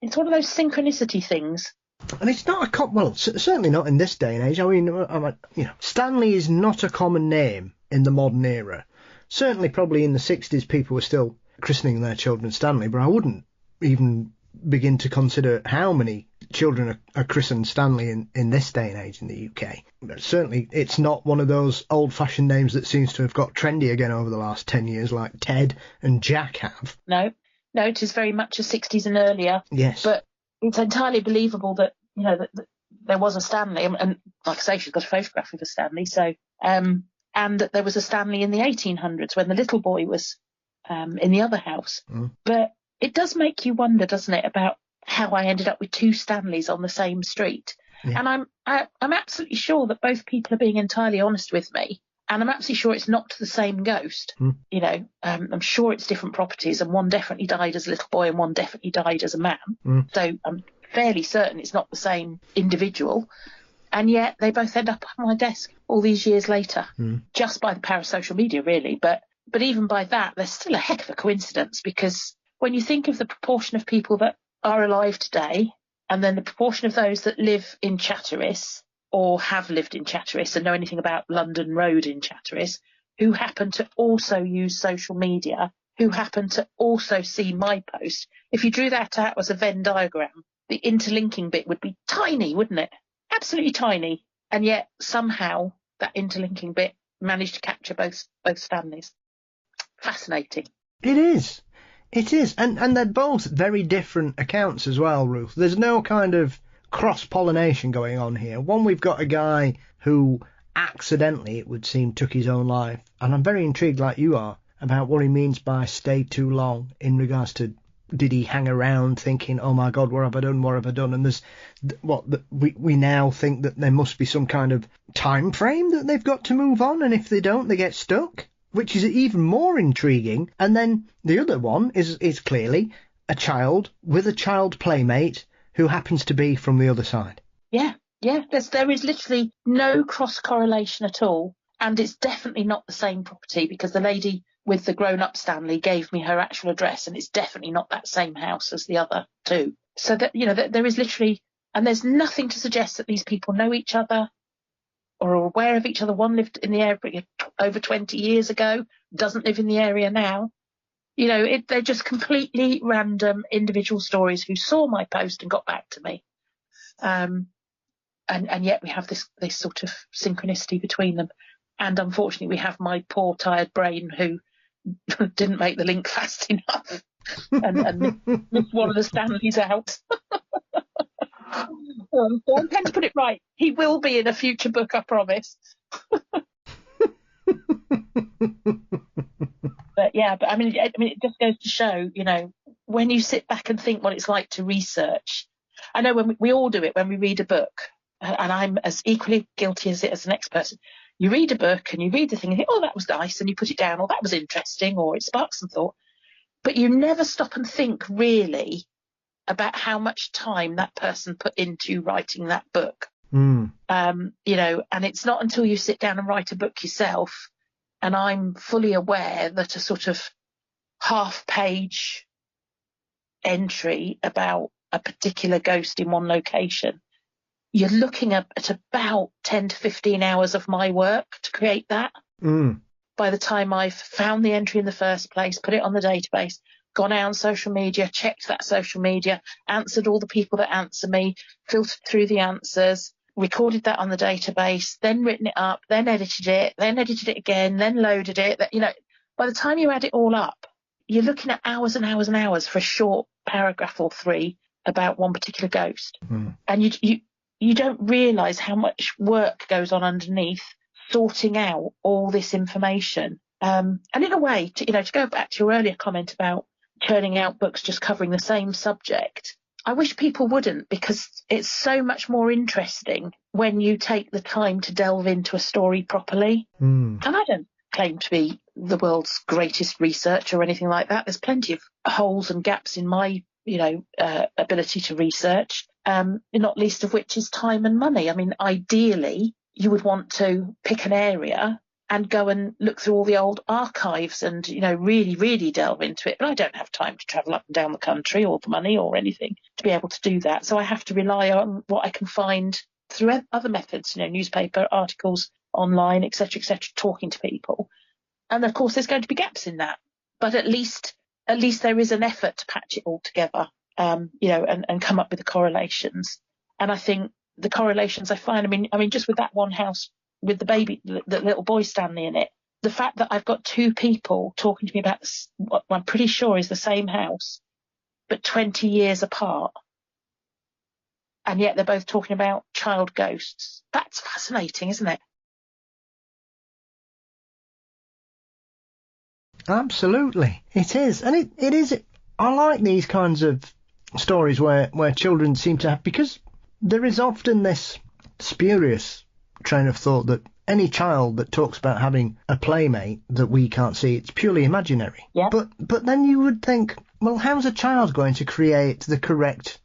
It's one of those synchronicity things. And it's not certainly not in this day and age. I mean, Stanley is not a common name in the modern era. Certainly, probably in the 60s, people were still christening their children Stanley, but I wouldn't even begin to consider how many children are christened Stanley in this day and age in the UK. But certainly, it's not one of those old-fashioned names that seems to have got trendy again over the last 10 years, like Ted and Jack have. No, it is very much a 60s and earlier. Yes. But it's entirely believable that, that there was a Stanley, and like I say, she's got a photograph of a Stanley, so, and that there was a Stanley in the 1800s when the little boy was in the other house. But it does make you wonder, doesn't it, about how I ended up with two Stanleys on the same street. Yeah. And I'm absolutely sure that both people are being entirely honest with me, and I'm absolutely sure it's not the same ghost. I'm sure it's different properties, and one definitely died as a little boy and one definitely died as a man. So I'm fairly certain it's not the same individual. And yet they both end up on my desk all these years later, just by the power of social media, really. But even by that, there's still a heck of a coincidence, because when you think of the proportion of people that are alive today, and then the proportion of those that live in Chatteris or have lived in Chatteris and know anything about London Road in Chatteris, who happen to also use social media, who happen to also see my post, if you drew that out as a Venn diagram, the interlinking bit would be tiny, wouldn't it? Absolutely tiny. And yet somehow that interlinking bit managed to capture both Stanleys. Fascinating. It is. It is. And they're both very different accounts as well, Ruth. There's no kind of cross-pollination going on here. One, we've got a guy who accidentally, it would seem, took his own life. And I'm very intrigued, like you are, about what he means by stay too long in regards to, did he hang around thinking, oh my God, what have I done? And there's we now think that there must be some kind of time frame that they've got to move on, and if they don't, they get stuck, which is even more intriguing. And then the other one is clearly a child with a child playmate who happens to be from the other side. Yeah. There is literally no cross correlation at all, and it's definitely not the same property, because the lady with the grown-up Stanley gave me her actual address, and it's definitely not that same house as the other two. So that there is literally, and there's nothing to suggest that these people know each other or are aware of each other. One lived in the area over 20 years ago, doesn't live in the area now. They're just completely random individual stories who saw my post and got back to me. And yet we have this sort of synchronicity between them. And unfortunately, we have my poor, tired brain who didn't make the link fast enough and missed one of the Stanleys out. So I intend to put it right. He will be in a future book, I promise. But I mean, it just goes to show, when you sit back and think what it's like to research. I know when we all do it when we read a book, and I'm as equally guilty as the next person. You read a book and you read the thing and think, oh, that was nice, and you put it down, or that was interesting, or it sparks some thought. But you never stop and think really about how much time that person put into writing that book. And it's not until you sit down and write a book yourself, and I'm fully aware that a sort of half-page entry about a particular ghost in one location, you're looking at about 10 to 15 hours of my work to create that. By the time I've found the entry in the first place, put it on the database, gone out on social media, checked that social media, answered all the people that answer me, filtered through the answers, recorded that on the database, then written it up, then edited it again, then loaded it. You know, by the time you add it all up, you're looking at hours and hours and hours for a short paragraph or 3 about one particular ghost. And you don't realise how much work goes on underneath sorting out all this information. And in a way, to go back to your earlier comment about churning out books just covering the same subject, I wish people wouldn't, because it's so much more interesting when you take the time to delve into a story properly. And I don't claim to be the world's greatest researcher or anything like that. There's plenty of holes and gaps in my ability to research, not least of which is time and money. I mean, ideally, you would want to pick an area and go and look through all the old archives and, really, really delve into it. But I don't have time to travel up and down the country or the money or anything to be able to do that. So I have to rely on what I can find through other methods, newspaper, articles, online, etc., talking to people. And of course, there's going to be gaps in that. But at least there is an effort to patch it all together, and come up with the correlations. And I think the correlations I find, I mean, just with that one house with the baby, the little boy Stanley in it, the fact that I've got 2 people talking to me about this, what I'm pretty sure is the same house, but 20 years apart, and yet they're both talking about child ghosts. That's fascinating, isn't it? Absolutely, it is. And it is. I like these kinds of stories where children seem to have, because there is often this spurious train of thought that any child that talks about having a playmate that we can't see, it's purely imaginary. Yeah. But then you would think, well, how's a child going to create the correct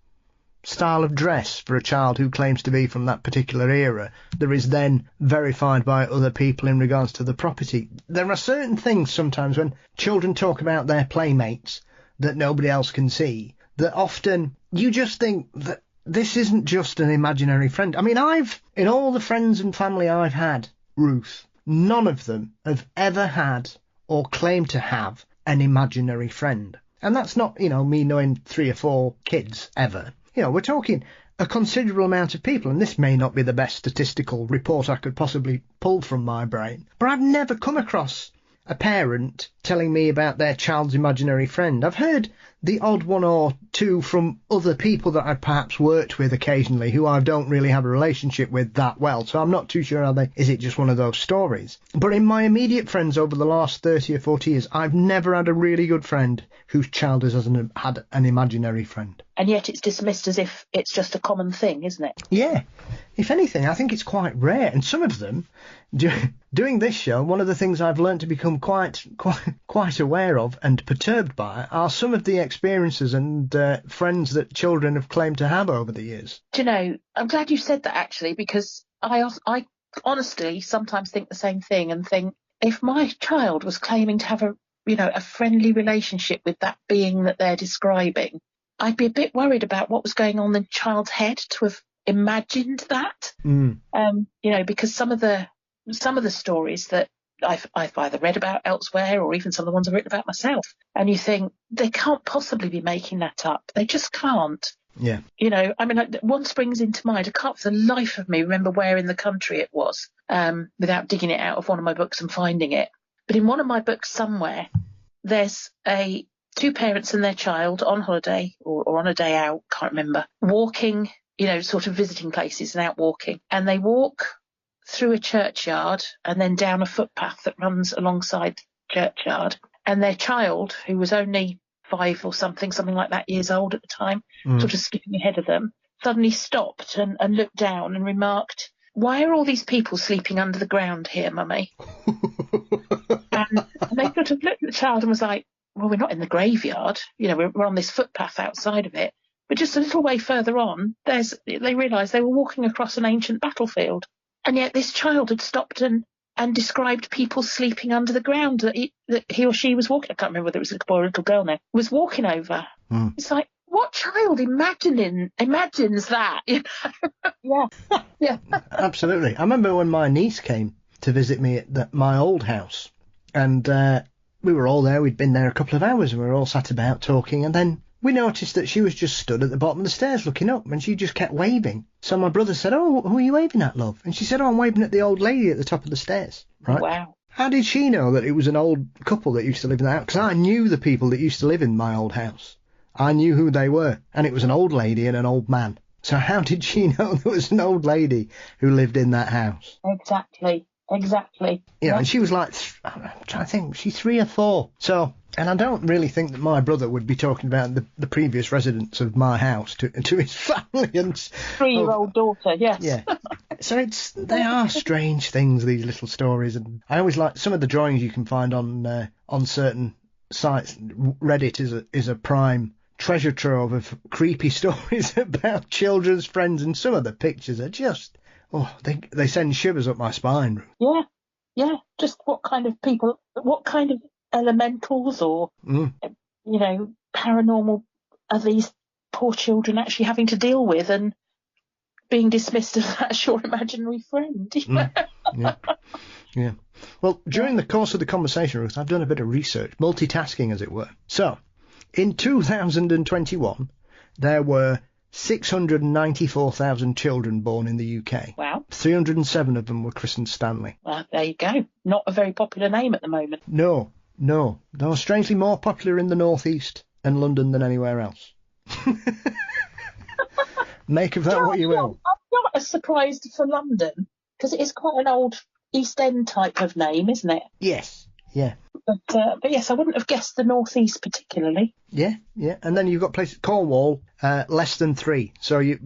style of dress for a child who claims to be from that particular era that is then verified by other people in regards to the property? There are certain things sometimes when children talk about their playmates that nobody else can see, that often you just think that this isn't just an imaginary friend. I mean, in all the friends and family I've had, Ruth, none of them have ever had or claimed to have an imaginary friend. And that's not, me knowing 3 or 4 kids ever. We're talking a considerable amount of people, and this may not be the best statistical report I could possibly pull from my brain, but I've never come across a parent telling me about their child's imaginary friend. I've heard the odd one or two from other people that I've perhaps worked with occasionally who I don't really have a relationship with that well, so I'm not too sure is it just one of those stories. But in my immediate friends over the last 30 or 40 years, I've never had a really good friend whose child hasn't had an imaginary friend. And yet it's dismissed as if it's just a common thing, isn't it? Yeah. If anything, I think it's quite rare. And some of them, doing this show, one of the things I've learned to become quite aware of and perturbed by are some of the experiences and friends that children have claimed to have over the years. Do you know, I'm glad you said that, actually, because I honestly sometimes think the same thing and think, if my child was claiming to have a friendly relationship with that being that they're describing, I'd be a bit worried about what was going on in the child's head to have imagined that. Because some of the stories that I've either read about elsewhere or even some of the ones I've written about myself, and you think they can't possibly be making that up. They just can't. Yeah. One springs into mind. I can't for the life of me remember where in the country it was, without digging it out of one of my books and finding it. But in one of my books somewhere, there's 2 parents and their child on holiday or on a day out, can't remember, walking, sort of visiting places and out walking. And they walk through a churchyard and then down a footpath that runs alongside the churchyard. And their child, who was only 5 or something like that years old at the time, sort of skipping ahead of them, suddenly stopped and looked down and remarked, "Why are all these people sleeping under the ground here, Mummy?" and they sort of looked at the child and was like, "Well, we're not in the graveyard. We're on this footpath outside of it." But just a little way further on, they realised they were walking across an ancient battlefield. And yet this child had stopped and described people sleeping under the ground that he or she was walking. I can't remember whether it was a little boy or a little girl now, was walking over. It's like, what child imagines that? Yeah. Absolutely. I remember when my niece came to visit me at my old house, and we were all there. We'd been there a couple of hours and we were all sat about talking, and then we noticed that she was just stood at the bottom of the stairs looking up, and she just kept waving. So my brother said, "Oh, who are you waving at, love?" And she said, "Oh, I'm waving at the old lady at the top of the stairs." Right? Wow. How did she know that it was an old couple that used to live in the house? Because I knew the people that used to live in my old house. I knew who they were, and it was an old lady and an old man. So how did she know there was an old lady who lived in that house? Exactly. You know, and she was like, I'm trying to think, she's 3 or 4. So, and I don't really think that my brother would be talking about the previous residents of my house to his family and 3-year-old daughter. Yes. Yeah. So they are strange things, these little stories, and I always like some of the drawings you can find on certain sites. Reddit is a prime treasure trove of creepy stories about children's friends, and some of the pictures are just, they send shivers up my spine. Yeah. Just what kind of people, what kind of elementals or, paranormal are these poor children actually having to deal with, and being dismissed as that's your imaginary friend. Yeah. Well, during the course of the conversation, Ruth, I've done a bit of research, multitasking as it were. So, in 2021, there were 694,000 children born in the UK. Wow. 307 of them were christened Stanley. Well, there you go. Not a very popular name at the moment. No. They're strangely more popular in the northeast and London than anywhere else. Make of that what you will. I'm not as surprised for London, because it is quite an old East End type of name, isn't it? Yes. Yeah. But yes, I wouldn't have guessed the northeast particularly. Yeah. And then you've got places, Cornwall, less than 3. So it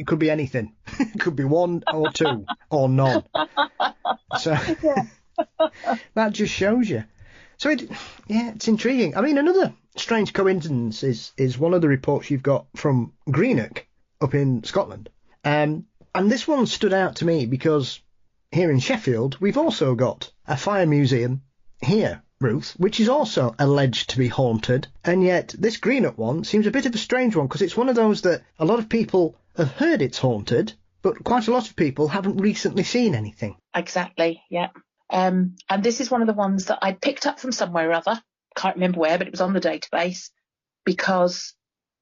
could be anything. It could be 1 or 2 or none. So that just shows you. So it's intriguing. I mean, another strange coincidence is one of the reports you've got from Greenock up in Scotland. And this one stood out to me because here in Sheffield, we've also got a fire museum here, Ruth, which is also alleged to be haunted. And yet this Greenock one seems a bit of a strange one, because it's one of those that a lot of people have heard it's haunted, but quite a lot of people haven't recently seen anything. Exactly, yeah. And this is one of the ones that I picked up from somewhere or other. Can't remember where, but it was on the database, because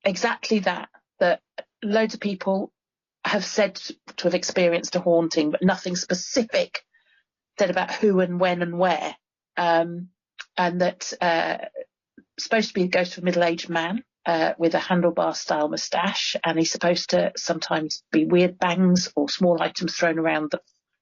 exactly that loads of people have said to have experienced a haunting, but nothing specific said about who and when and where. And that supposed to be a ghost of a middle-aged man with a handlebar-style moustache, and he's supposed to sometimes be weird bangs or small items thrown around the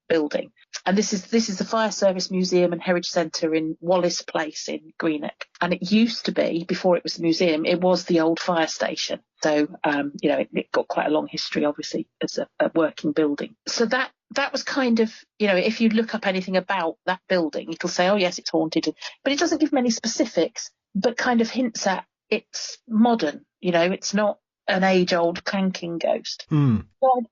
building. And this is the Fire Service Museum and Heritage Centre in Wallace Place in Greenock. And it used to be, before it was a museum, it was the old fire station. So, it got quite a long history, obviously, as a working building. So that was kind of, if you look up anything about that building, it'll say, oh, yes, it's haunted. But it doesn't give many specifics, but kind of hints at it's modern. It's not an age-old clanking ghost. So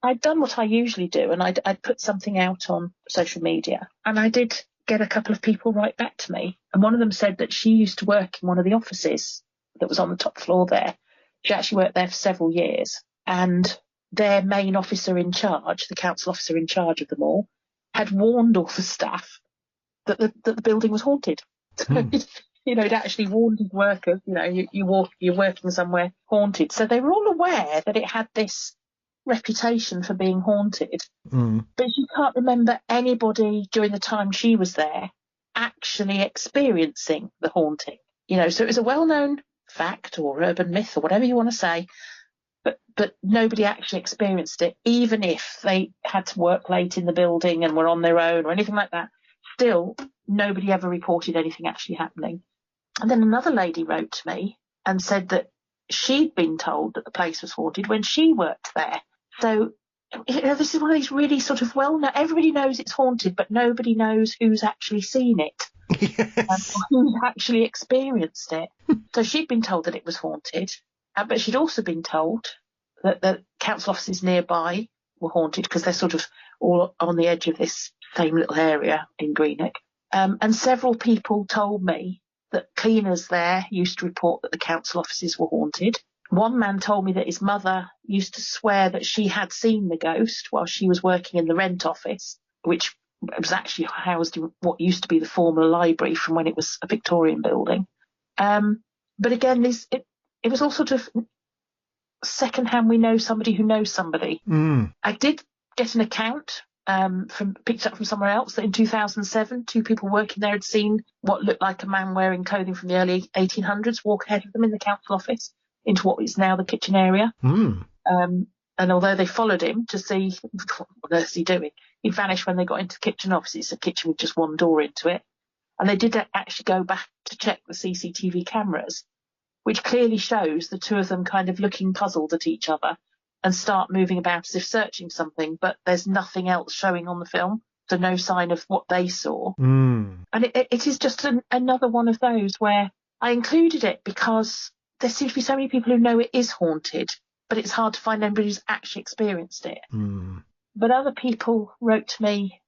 I'd done what I usually do, and I'd put something out on social media, and I did get a couple of people write back to me, and one of them said that she used to work in one of the offices that was on the top floor there. She actually worked there for several years, and their main officer in charge, the council officer in charge of them all, had warned all the staff that the building was haunted. It actually warned his workers, you're working somewhere haunted. So they were all aware that it had this reputation for being haunted. But she can't remember anybody during the time she was there actually experiencing the haunting. So it was a well-known fact or urban myth or whatever you want to say, but nobody actually experienced it, even if they had to work late in the building and were on their own or anything like that. Still, nobody ever reported anything actually happening. And then another lady wrote to me and said that she'd been told that the place was haunted when she worked there. So, this is one of these really sort of well-known, everybody knows it's haunted, but nobody knows who's actually seen it. Yes. Or who's actually experienced it. So she'd been told that it was haunted, but she'd also been told that the council offices nearby were haunted, because they're sort of all on the edge of this same little area in Greenock. And several people told me that cleaners there used to report that the council offices were haunted. One man told me that his mother used to swear that she had seen the ghost while she was working in the rent office, which It was actually housed in what used to be the former library from when it was a Victorian building. But again, it was all sort of secondhand. We know somebody who knows somebody. I did get an account picked up from somewhere else that in 2007, 2 people working there had seen what looked like a man wearing clothing from the early 1800s walk ahead of them in the council office into what is now the kitchen area. And although they followed him to see what on earth is he doing, he vanished when they got into the kitchen office. It's a kitchen with just one door into it. And they did actually go back to check the CCTV cameras, which clearly shows the 2 of them kind of looking puzzled at each other and start moving about as if searching something, but there's nothing else showing on the film, so no sign of what they saw. And it is just another one of those where I included it because there seems to be so many people who know it is haunted, but it's hard to find anybody who's actually experienced it. But other people wrote to me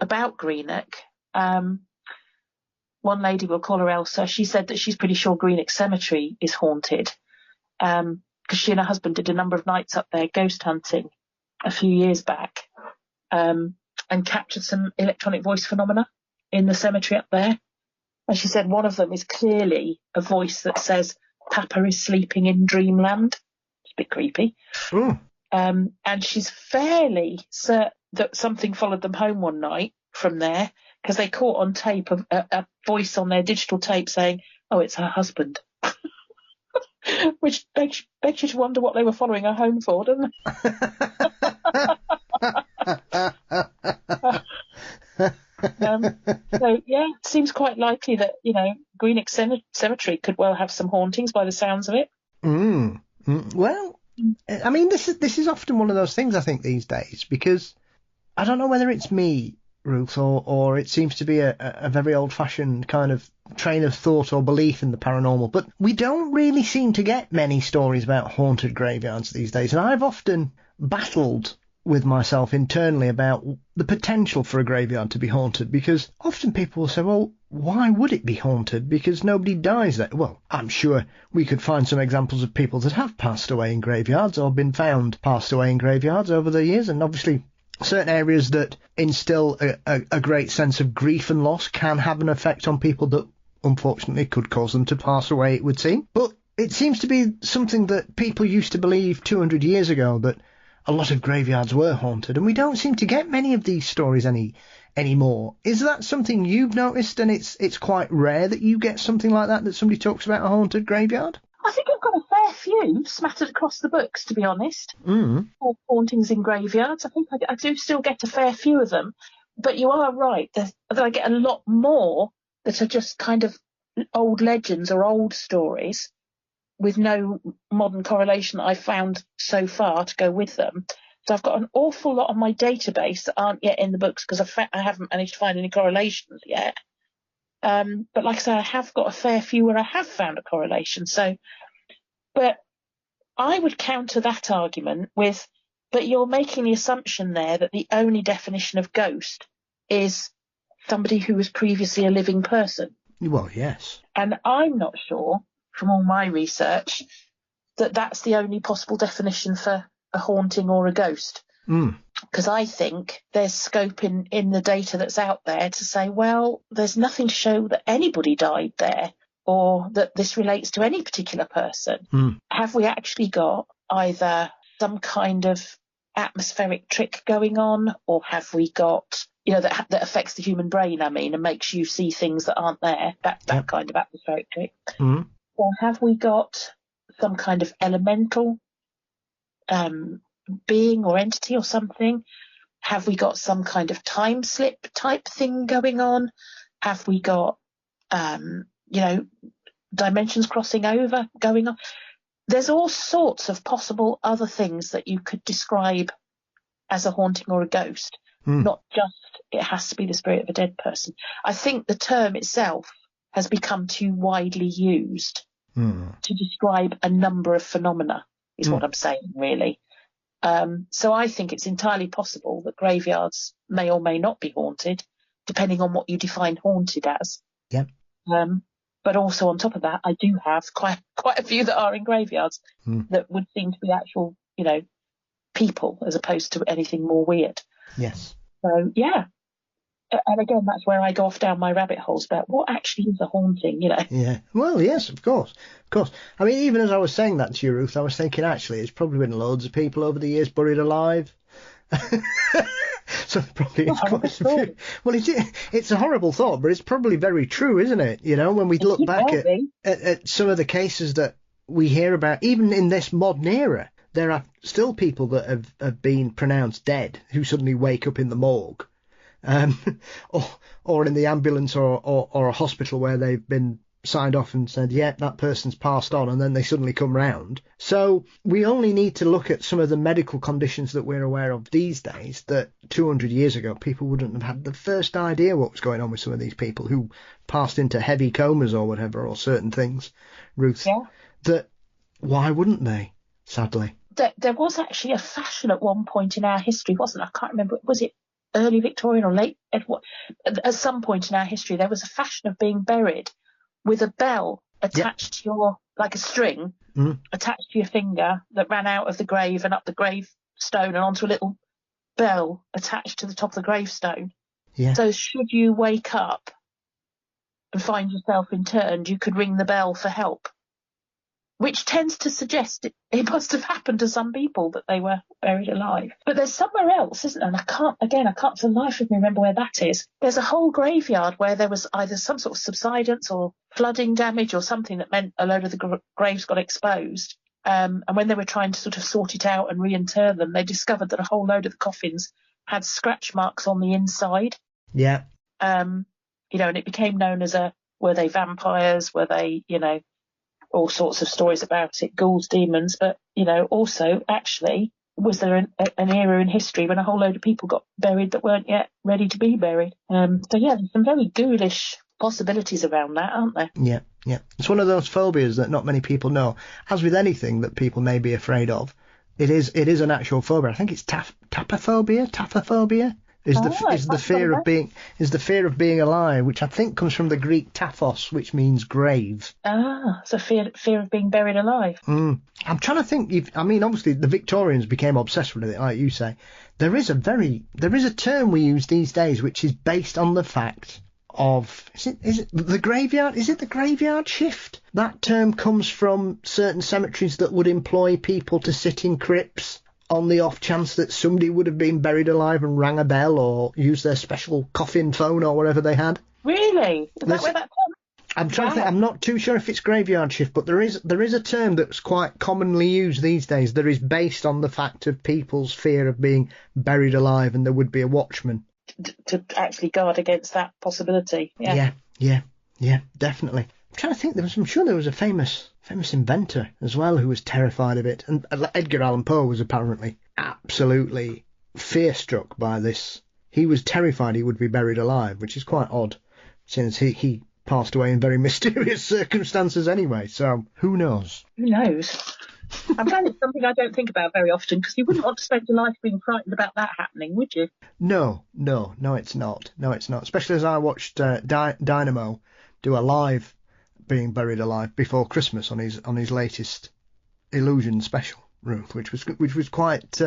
about Greenock. One lady, we'll call her Elsa, she said that she's pretty sure Greenock Cemetery is haunted because she and her husband did a number of nights up there ghost hunting a few years back and captured some electronic voice phenomena in the cemetery up there. And she said one of them is clearly a voice that says, "Papa is sleeping in dreamland." It's a bit creepy. And she's fairly certain that something followed them home one night from there, because they caught on tape a voice on their digital tape saying, "Oh, it's her husband." Which begs you to wonder what they were following her home for, doesn't it? So, yeah, it seems quite likely that, Greenock Cemetery could well have some hauntings by the sounds of it. Well, I mean, this is often one of those things, I think, these days, because I don't know whether it's me, Ruth, or it seems to be a very old-fashioned kind of train of thought or belief in the paranormal, but we don't really seem to get many stories about haunted graveyards these days, and I've often battled with myself internally about the potential for a graveyard to be haunted, because often people will say, well, why would it be haunted? Because nobody dies there. Well, I'm sure we could find some examples of people that have passed away in graveyards or been found passed away in graveyards over the years, and obviously certain areas that instill a great sense of grief and loss can have an effect on people that unfortunately could cause them to pass away, it would seem. But it seems to be something that people used to believe 200 years ago, that a lot of graveyards were haunted, and we don't seem to get many of these stories anymore. Is that something you've noticed, and it's quite rare that you get something like that somebody talks about a haunted graveyard? I think I've got a fair few smattered across the books, to be honest. Hauntings in graveyards. I think I do still get a fair few of them. But you are right that I get a lot more that are just kind of old legends or old stories with no modern correlation that I've found so far to go with them. So I've got an awful lot on my database that aren't yet in the books because I haven't managed to find any correlations yet. But like I say, I have got a fair few where I have found a correlation. So, but I would counter that argument with, but you're making the assumption there that the only definition of ghost is somebody who was previously a living person. Well, yes. And I'm not sure, from all my research, that that's the only possible definition for a haunting or a ghost. Because I think there's scope in the data that's out there to say, well, there's nothing to show that anybody died there or that this relates to any particular person. Have we actually got either some kind of atmospheric trick going on, or have we got, that affects the human brain, and makes you see things that aren't there, that kind of atmospheric trick? Or have we got some kind of elemental being or entity or something? Have we got some kind of time slip type thing going on? Have we got, dimensions crossing over going on? There's all sorts of possible other things that you could describe as a haunting or a ghost, not just it has to be the spirit of a dead person. I think the term itself has become too widely used to describe a number of phenomena, is what I'm saying, really. So I think it's entirely possible that graveyards may or may not be haunted, depending on what you define haunted as. Yep. But also on top of that, I do have quite a few that are in graveyards that would seem to be actual, people, as opposed to anything more weird. Yes. So, yeah. And again, that's where I go off down my rabbit holes about what actually is a haunting, you know. Yeah. Well, yes, of course. Of course. I mean, even as I was saying that to you, Ruth, I was thinking, actually, it's probably been loads of people over the years buried alive. So probably it's quite a few. Well, it's a horrible thought, but it's probably very true, isn't it? You know, when we look back at some of the cases that we hear about, even in this modern era, there are still people that have been pronounced dead who suddenly wake up in the morgue, or in the ambulance or a hospital where they've been signed off and said, yeah, that person's passed on, and then they suddenly come round. So we only need to look at some of the medical conditions that we're aware of these days that 200 years ago people wouldn't have had the first idea what was going on with some of these people who passed into heavy comas or whatever, or certain things, Ruth. Yeah. That why wouldn't they, sadly? There was actually a fashion at one point in our history, wasn't it? I can't remember, was it early Victorian or late Edward? At some point in our history there was a fashion of being buried with a bell attached to your, like a string, attached to your finger that ran out of the grave and up the gravestone and onto a little bell attached to the top of the gravestone. Yeah. So should you wake up and find yourself interned, you could ring the bell for help, which tends to suggest it must have happened to some people that they were buried alive. But there's somewhere else, isn't there? And I can't for the life of me remember where that is. There's a whole graveyard where there was either some sort of subsidence or flooding damage or something that meant a load of the graves got exposed. And when they were trying to sort of sort it out and reinter them, they discovered that a whole load of the coffins had scratch marks on the inside. Yeah. And it became known as were they vampires? Were they, all sorts of stories about it, ghouls, demons, but, also actually, was there an era in history when a whole load of people got buried that weren't yet ready to be buried? So there's some very ghoulish possibilities around that, aren't there? Yeah, yeah. It's one of those phobias that not many people know. As with anything that people may be afraid of, it is an actual phobia. I think it's taphophobia. Is the fear of being alive, which I think comes from the Greek taphos, which means grave. So fear of being buried alive. I'm trying to think. Obviously the Victorians became obsessed with it, like you say. There is a term we use these days which is based on the fact of is it the graveyard? Is it the graveyard shift? That term comes from certain cemeteries that would employ people to sit in crypts on the off chance that somebody would have been buried alive and rang a bell or used their special coffin phone or whatever they had. Really? Is that where that comes? I'm trying to think. I'm not too sure if it's graveyard shift, but there is a term that's quite commonly used these days that is based on the fact of people's fear of being buried alive, and there would be a watchman to actually guard against that possibility. Yeah, definitely. I'm trying to think. I'm sure there was a famous inventor as well who was terrified of it, and Edgar Allan Poe was apparently absolutely fear-struck by this. He was terrified he would be buried alive, which is quite odd, since he passed away in very mysterious circumstances anyway, so who knows? Who knows? I'm glad it's something I don't think about very often, because you wouldn't want to spend your life being frightened about that happening, would you? No, it's not. No, it's not. Especially as I watched Dynamo do a live being buried alive before Christmas on his latest Illusion special, Ruth, which was quite.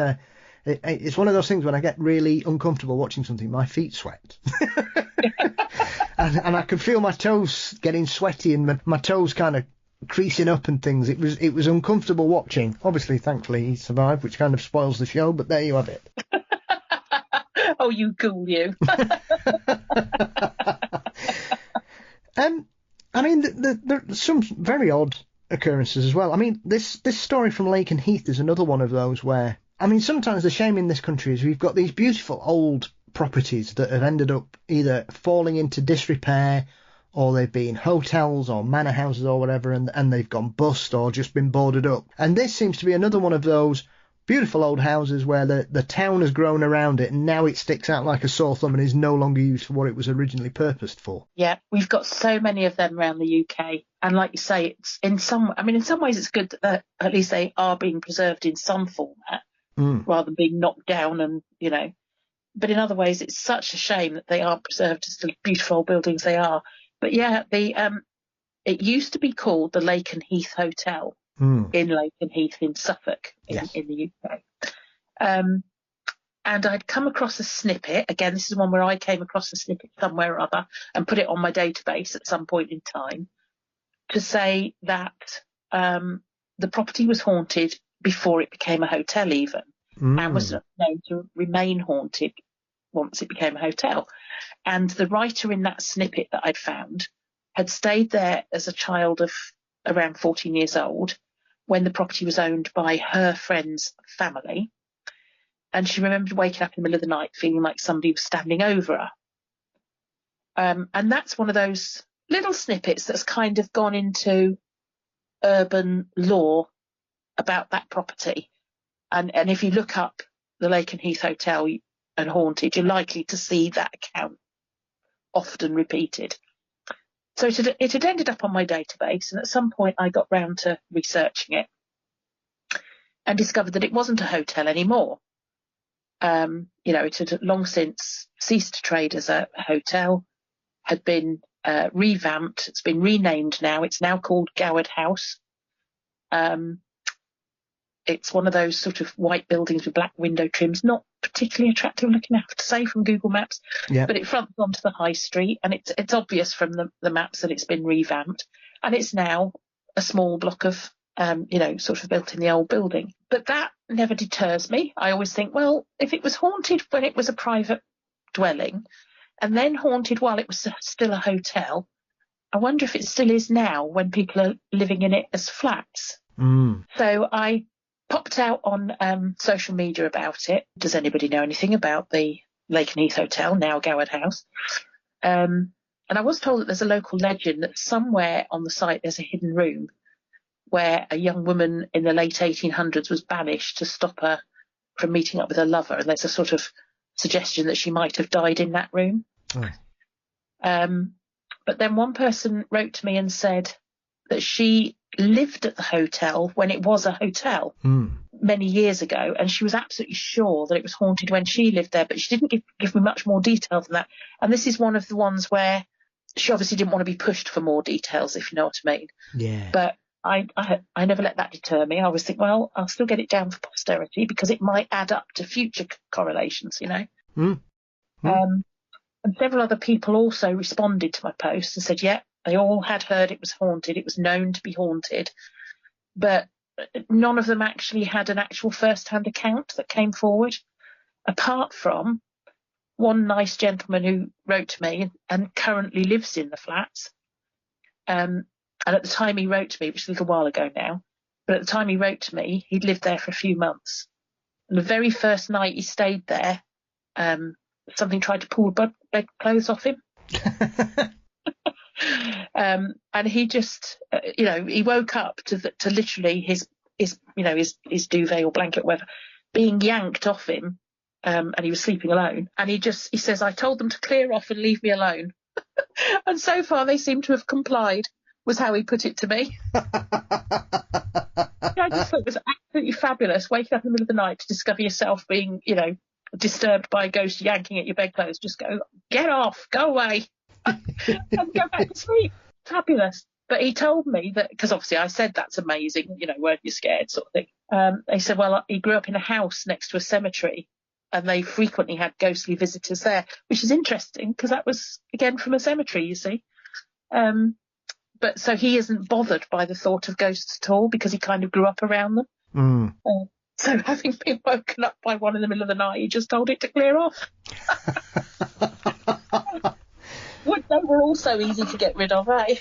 It's one of those things when I get really uncomfortable watching something, my feet sweat. and I could feel my toes getting sweaty and my toes kind of creasing up and things. It was uncomfortable watching. Obviously, thankfully, he survived, which kind of spoils the show, but there you have it. Oh, you ghoul, you. There's some very odd occurrences as well. I mean, this story from Laken Heath is another one of those where, sometimes the shame in this country is we've got these beautiful old properties that have ended up either falling into disrepair, or they've been hotels or manor houses or whatever, and they've gone bust or just been boarded up. And this seems to be another one of those beautiful old houses where the town has grown around it and now it sticks out like a sore thumb and is no longer used for what it was originally purposed for. Yeah, we've got so many of them around the UK. And like you say, it's in some ways it's good that at least they are being preserved in some format rather than being knocked down and, But in other ways, it's such a shame that they aren't preserved as the beautiful buildings they are. But yeah, it used to be called the Laken Heath Hotel in Laken Heath in Suffolk in the UK. And I'd come across a snippet. Again, this is one where I came across a snippet somewhere or other and put it on my database at some point in time to say that the property was haunted before it became a hotel even, and was known to remain haunted once it became a hotel. And the writer in that snippet that I'd found had stayed there as a child of around 14 years old when the property was owned by her friend's family. And she remembered waking up in the middle of the night feeling like somebody was standing over her. And that's one of those little snippets that's kind of gone into urban lore about that property. And if you look up the Lake and Heath Hotel and Haunted, you're likely to see that account often repeated. So it had ended up on my database, and at some point I got round to researching it and discovered that it wasn't a hotel anymore. It had long since ceased to trade as a hotel, had been revamped. It's been renamed now. It's now called Goward House. It's one of those sort of white buildings with black window trims, not particularly attractive looking, I have to say, from Google Maps. But it fronts onto the high street, and it's obvious from the maps that it's been revamped. And it's now a small block of, sort of built in the old building. But that never deters me. I always think, well, if it was haunted when it was a private dwelling and then haunted while it was still a hotel, I wonder if it still is now when people are living in it as flats. So I popped out on social media about it. Does anybody know anything about the Lake and Heath Hotel, now Goward House? And I was told that there's a local legend that somewhere on the site there's a hidden room where a young woman in the late 1800s was banished to stop her from meeting up with her lover. And there's a sort of suggestion that she might have died in that room. But then one person wrote to me and said that she lived at the hotel when it was a hotel many years ago, and she was absolutely sure that it was haunted when she lived there, but she didn't give me much more detail than that. And this is one of the ones where she obviously didn't want to be pushed for more details, if you know what I mean. Yeah. But I never let that deter me. I always think, well, I'll still get it down for posterity because it might add up to future correlations, And several other people also responded to my post and said, yeah, they all had heard it was haunted. It was known to be haunted, but none of them actually had an actual first-hand account that came forward, apart from one nice gentleman who wrote to me and currently lives in the flats. And at the time he wrote to me, which is a little while ago now, but at the time he wrote to me, he'd lived there for a few months. And the very first night he stayed there, something tried to pull bedclothes off him. And he just, he woke up to literally his duvet or blanket, whatever, being yanked off him, and he was sleeping alone. And he says, I told them to clear off and leave me alone. And so far they seem to have complied, was how he put it to me. I just thought it was absolutely fabulous, waking up in the middle of the night to discover yourself being, disturbed by a ghost yanking at your bedclothes. Just go, get off, go away, and go back to sleep. Fabulous. But he told me that, because obviously I said that's amazing, weren't you scared, sort of thing. They said, well, he grew up in a house next to a cemetery, and they frequently had ghostly visitors there, which is interesting because that was, again, from a cemetery, you see. But so he isn't bothered by the thought of ghosts at all because he kind of grew up around them. So having been woken up by one in the middle of the night, he just told it to clear off. They were all so easy to get rid of, eh?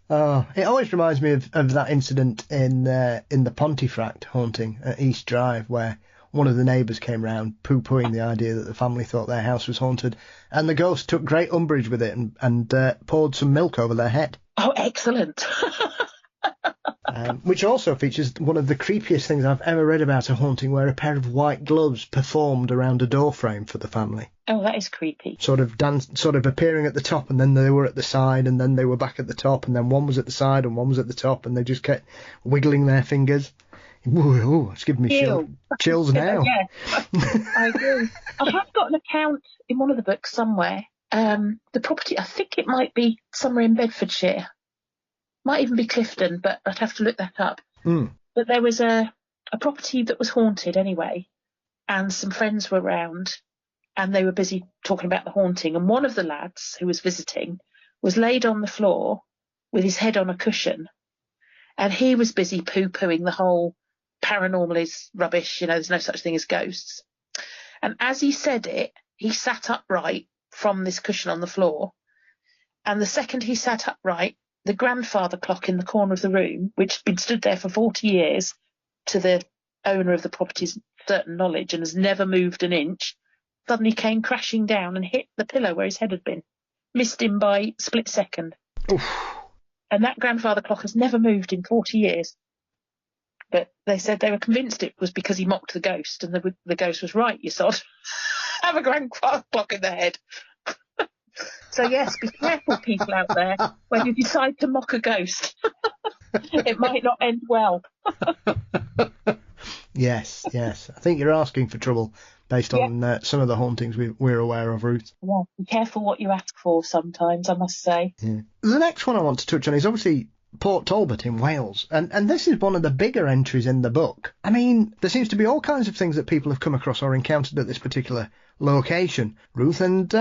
Oh, it always reminds me of that incident in the Pontefract haunting at East Drive, where one of the neighbours came round poo-pooing the idea that the family thought their house was haunted, and the ghost took great umbrage with it and poured some milk over their head. Oh, excellent. Which also features one of the creepiest things I've ever read about a haunting, where a pair of white gloves performed around a door frame for the family. Oh, that is creepy. Sort of appearing at the top, and then they were at the side, and then they were back at the top, and then one was at the side and one was at the top, and they just kept wiggling their fingers. Ooh, it's giving me chills now. Yeah, I agree. I have got an account in one of the books somewhere. The property, I think it might be somewhere in Bedfordshire. Might even be Clifton, but I'd have to look that up. But there was a property that was haunted anyway, and some friends were round, and they were busy talking about the haunting. And one of the lads who was visiting was laid on the floor with his head on a cushion, and he was busy poo-pooing the whole paranormal is rubbish, there's no such thing as ghosts. And as he said it, he sat upright from this cushion on the floor. And the second he sat upright, the grandfather clock in the corner of the room, which had been stood there for 40 years, to the owner of the property's certain knowledge and has never moved an inch, suddenly came crashing down and hit the pillow where his head had been. Missed him by a split second. Oof. And that grandfather clock has never moved in 40 years. But they said they were convinced it was because he mocked the ghost, and the ghost was right, you sod. Have a grandfather clock in the head. So yes, be careful, people out there, when you decide to mock a ghost. It might not end well. Yes. I think you're asking for trouble based on some of the hauntings we're aware of, Ruth. Yeah, be careful what you ask for sometimes, I must say. Yeah. The next one I want to touch on is obviously Port Talbot in Wales, and this is one of the bigger entries in the book. I mean, there seems to be all kinds of things that people have come across or encountered at this particular location, Ruth, and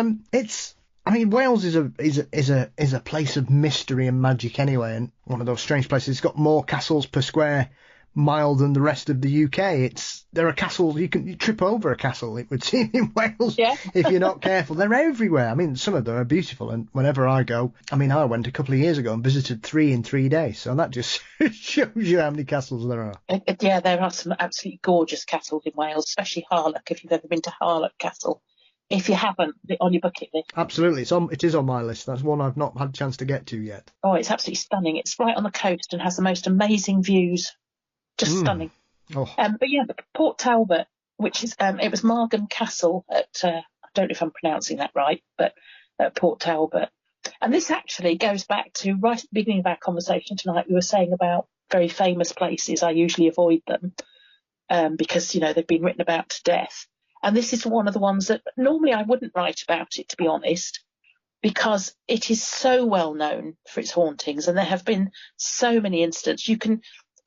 Wales is a place of mystery and magic anyway, and one of those strange places. It's got more castles per square mile than the rest of the UK. There are castles, you trip over a castle, it would seem, in Wales, if you're not careful. They're everywhere. I mean, some of them are beautiful, and whenever I go, I went a couple of years ago and visited 3 in 3 days, so that just shows you how many castles there are. Yeah, there are some absolutely gorgeous castles in Wales, especially Harlech, if you've ever been to Harlech Castle. If you haven't, on your bucket list. Absolutely. It is on my list. That's one I've not had a chance to get to yet. Oh, it's absolutely stunning. It's right on the coast and has the most amazing views. Just stunning. Oh. But yeah, Port Talbot, which is, it was Margam Castle at, I don't know if I'm pronouncing that right, but at Port Talbot. And this actually goes back to right at the beginning of our conversation tonight. We were saying about very famous places. I usually avoid them because, they've been written about to death. And this is one of the ones that normally I wouldn't write about it, to be honest, because it is so well known for its hauntings. And there have been so many incidents.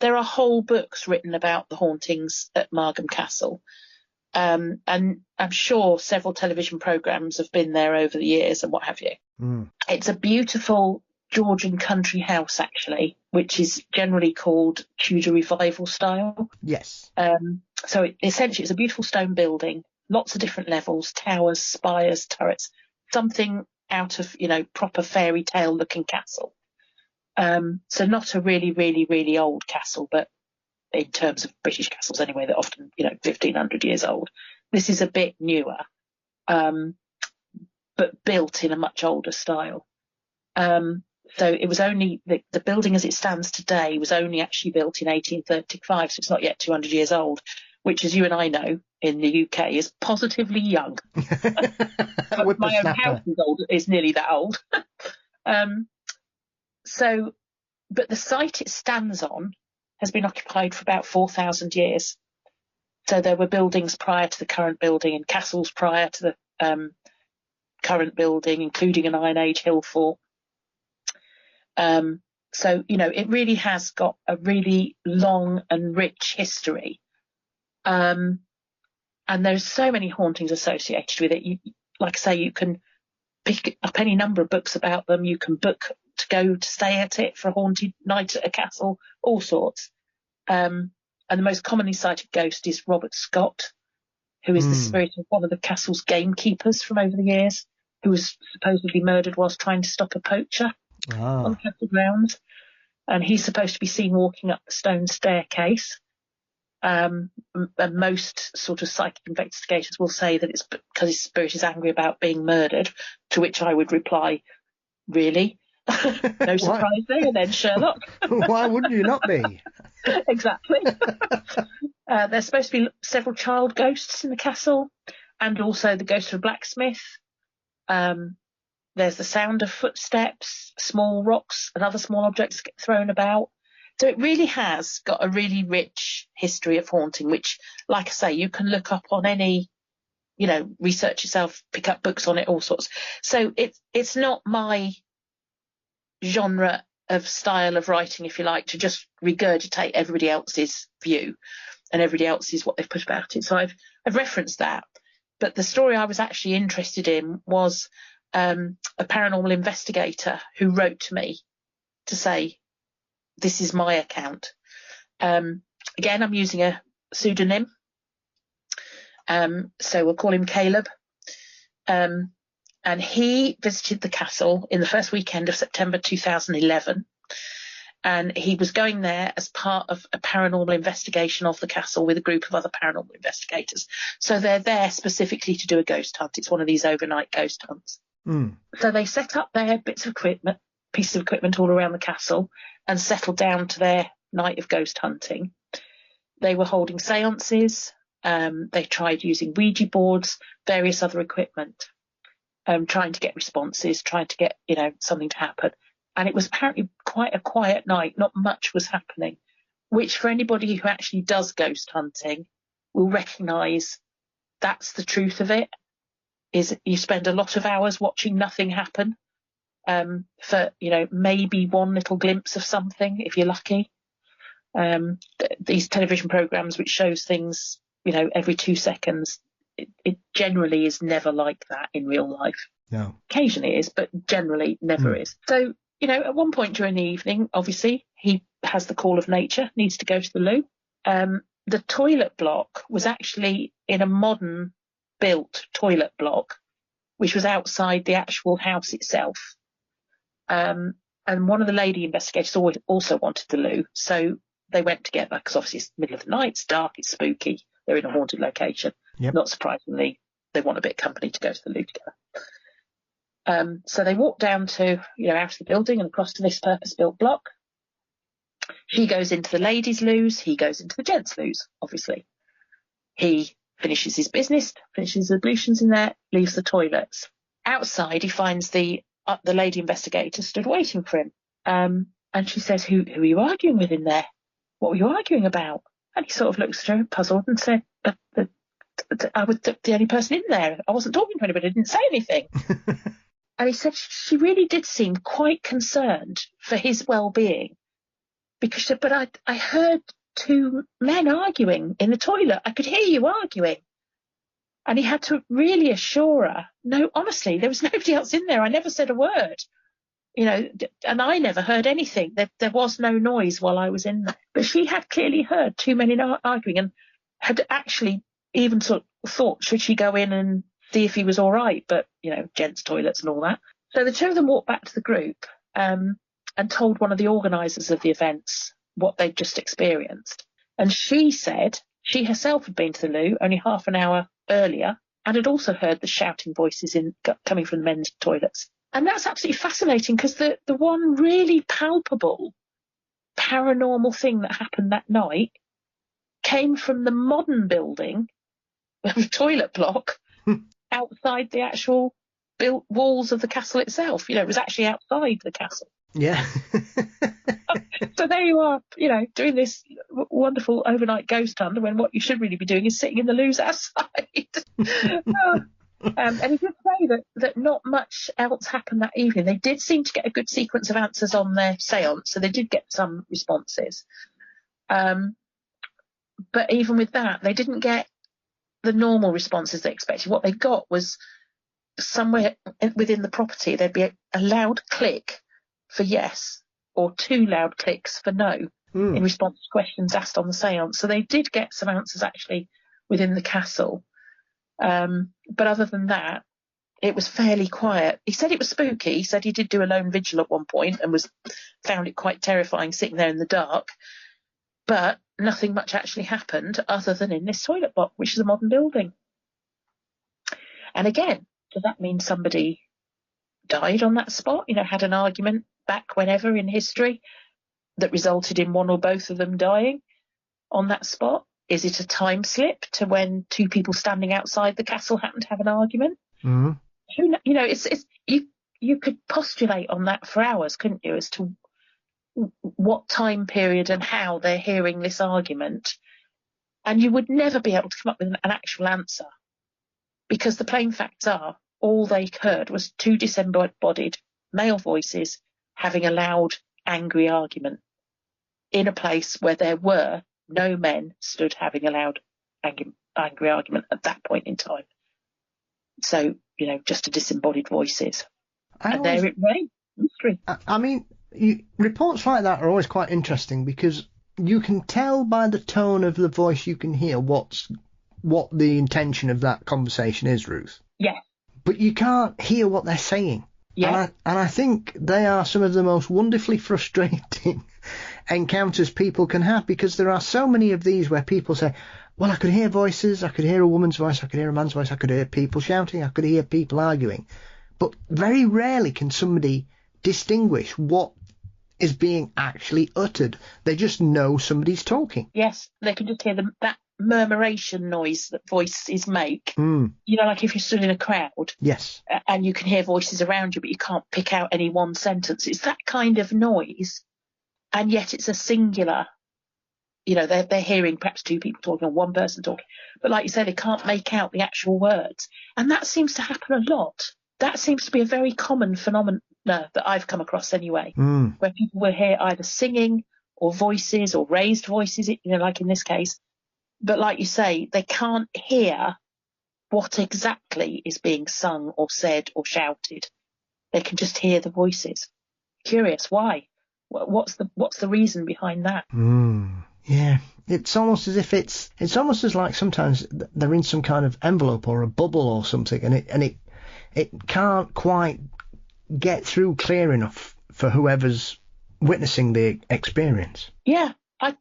There are whole books written about the hauntings at Margam Castle. And I'm sure several television programmes have been there over the years and what have you. Mm. It's a beautiful Georgian country house, actually, which is generally called Tudor Revival style. Yes. So essentially it's a beautiful stone building, lots of different levels, towers, spires, turrets, something out of, proper fairy tale looking castle. So not a really, really, really old castle, but in terms of British castles anyway, they're often, 1,500 years old. This is a bit newer, but built in a much older style. So it was only, the building as it stands today was only actually built in 1835, so it's not yet 200 years old, which, as you and I know, in the UK is positively young. But my own house is nearly that old. But the site it stands on has been occupied for about 4,000 years. So there were buildings prior to the current building and castles prior to the current building, including an Iron Age hill fort. So, it really has got a really long and rich history. And there's so many hauntings associated with it. Like I say, you can pick up any number of books about them. You can book to go to stay at it for a haunted night at a castle, all sorts. And the most commonly cited ghost is Robert Scott, who is the spirit of one of the castle's gamekeepers from over the years, who was supposedly murdered whilst trying to stop a poacher on castle grounds. And he's supposed to be seen walking up the stone staircase. And most sort of psychic investigators will say that it's because his spirit is angry about being murdered, to which I would reply, really? No surprise there then, Sherlock. Why wouldn't you not be? Exactly. There's supposed to be several child ghosts in the castle, and also the ghost of a blacksmith. There's the sound of footsteps, small rocks and other small objects get thrown about. So it really has got a really rich history of haunting, which, like I say, you can look up on any, research yourself, pick up books on it, all sorts. So it's not my genre of style of writing, if you like, to just regurgitate everybody else's view and everybody else's what they've put about it. So I've referenced that. But the story I was actually interested in was a paranormal investigator who wrote to me to say, this is my account. Again, I'm using a pseudonym. So we'll call him Caleb. And he visited the castle in the first weekend of September 2011. And he was going there as part of a paranormal investigation of the castle with a group of other paranormal investigators. So they're there specifically to do a ghost hunt. It's one of these overnight ghost hunts. So they set up their pieces of equipment all around the castle and settled down to their night of ghost hunting. They were holding seances. They tried using Ouija boards, various other equipment, trying to get responses, trying to get, something to happen. And it was apparently quite a quiet night. Not much was happening, which for anybody who actually does ghost hunting will recognise that's the truth of it, is you spend a lot of hours watching nothing happen, for, maybe one little glimpse of something, if you're lucky. These television programmes which shows things, every 2 seconds, it generally is never like that in real life. No. Occasionally it is, but generally never is. So, at one point during the evening, obviously, he has the call of nature, needs to go to the loo. The toilet block was actually in a modern built toilet block, which was outside the actual house itself. And one of the lady investigators also wanted the loo. So they went together because obviously it's the middle of the night, it's dark, it's spooky. They're in a haunted location. Yep. Not surprisingly, they want a bit of company to go to the loo together. So they walk down to, out of the building and across to this purpose-built block. She goes into the ladies' loos. He goes into the gents' loos, obviously. He finishes his business, finishes his ablutions in there, leaves the toilets. Outside, he finds the lady investigator stood waiting for him. And she says, who are you arguing with in there? What were you arguing about? And he sort of looks at her, puzzled, and said, I was the only person in there. I wasn't talking to anybody. I didn't say anything. And he said she really did seem quite concerned for his well-being, because she said, but I heard two men arguing in the toilet. I could hear you arguing. And he had to really assure her, no, honestly, there was nobody else in there. I never said a word, and I never heard anything. There was no noise while I was in there. But she had clearly heard two men arguing and had actually even sort of thought, should she go in and see if he was all right? But, gents' toilets and all that. So the two of them walked back to the group and told one of the organisers of the events what they'd just experienced. And she said she herself had been to the loo only half an hour earlier and had also heard the shouting voices coming from the men's toilets. And that's absolutely fascinating, because the one really palpable paranormal thing that happened that night came from the modern building, the toilet block, outside the actual built walls of the castle itself. It was actually outside the castle. Yeah. So there you are, doing this wonderful overnight ghost hunt when what you should really be doing is sitting in the loos outside. And he did say that not much else happened that evening. They did seem to get a good sequence of answers on their seance, so they did get some responses. But even with that, they didn't get the normal responses they expected. What they got was somewhere within the property, there'd be a loud click for yes, or two loud clicks for no, in response to questions asked on the seance. So they did get some answers actually within the castle. But other than that, it was fairly quiet. He said it was spooky. He said he did do a lone vigil at one point and found it quite terrifying sitting there in the dark. But nothing much actually happened other than in this toilet block, which is a modern building. And again, does that mean somebody died on that spot? Had an argument back whenever in history that resulted in one or both of them dying on that spot? Is it a time slip to when two people standing outside the castle happened to have an argument? Mm-hmm. You could postulate on that for hours, couldn't you, as to what time period and how they're hearing this argument, and you would never be able to come up with an actual answer, because the plain facts are all they heard was two disembodied male voices having a loud angry argument in a place where there were no men stood having a loud angry argument at that point in time. So, just a disembodied voices. There it went. Mystery. I mean, reports like that are always quite interesting because you can tell by the tone of the voice, you can hear what the intention of that conversation is, Ruth. Yeah. But you can't hear what they're saying. Yeah. And I think they are some of the most wonderfully frustrating encounters people can have, because there are so many of these where people say, well, I could hear voices, I could hear a woman's voice, I could hear a man's voice, I could hear people shouting, I could hear people arguing. But very rarely can somebody distinguish what is being actually uttered. They just know somebody's talking. Yes, they can just hear that murmuration noise that voices make. Like if you stood in a crowd. Yes. And you can hear voices around you, but you can't pick out any one sentence. It's that kind of noise, and yet it's a singular. They're hearing perhaps two people talking or one person talking, but like you say, they can't make out the actual words. And that seems to happen a lot. That seems to be a very common phenomenon that I've come across anyway, where people will hear either singing or voices or raised voices, like in this case. But like you say, they can't hear what exactly is being sung or said or shouted. They can just hear the voices. Curious, why? What's the reason behind that? Yeah, it's almost as if it's almost as like sometimes they're in some kind of envelope or a bubble or something, and it can't quite get through clear enough for whoever's witnessing the experience. Yeah, I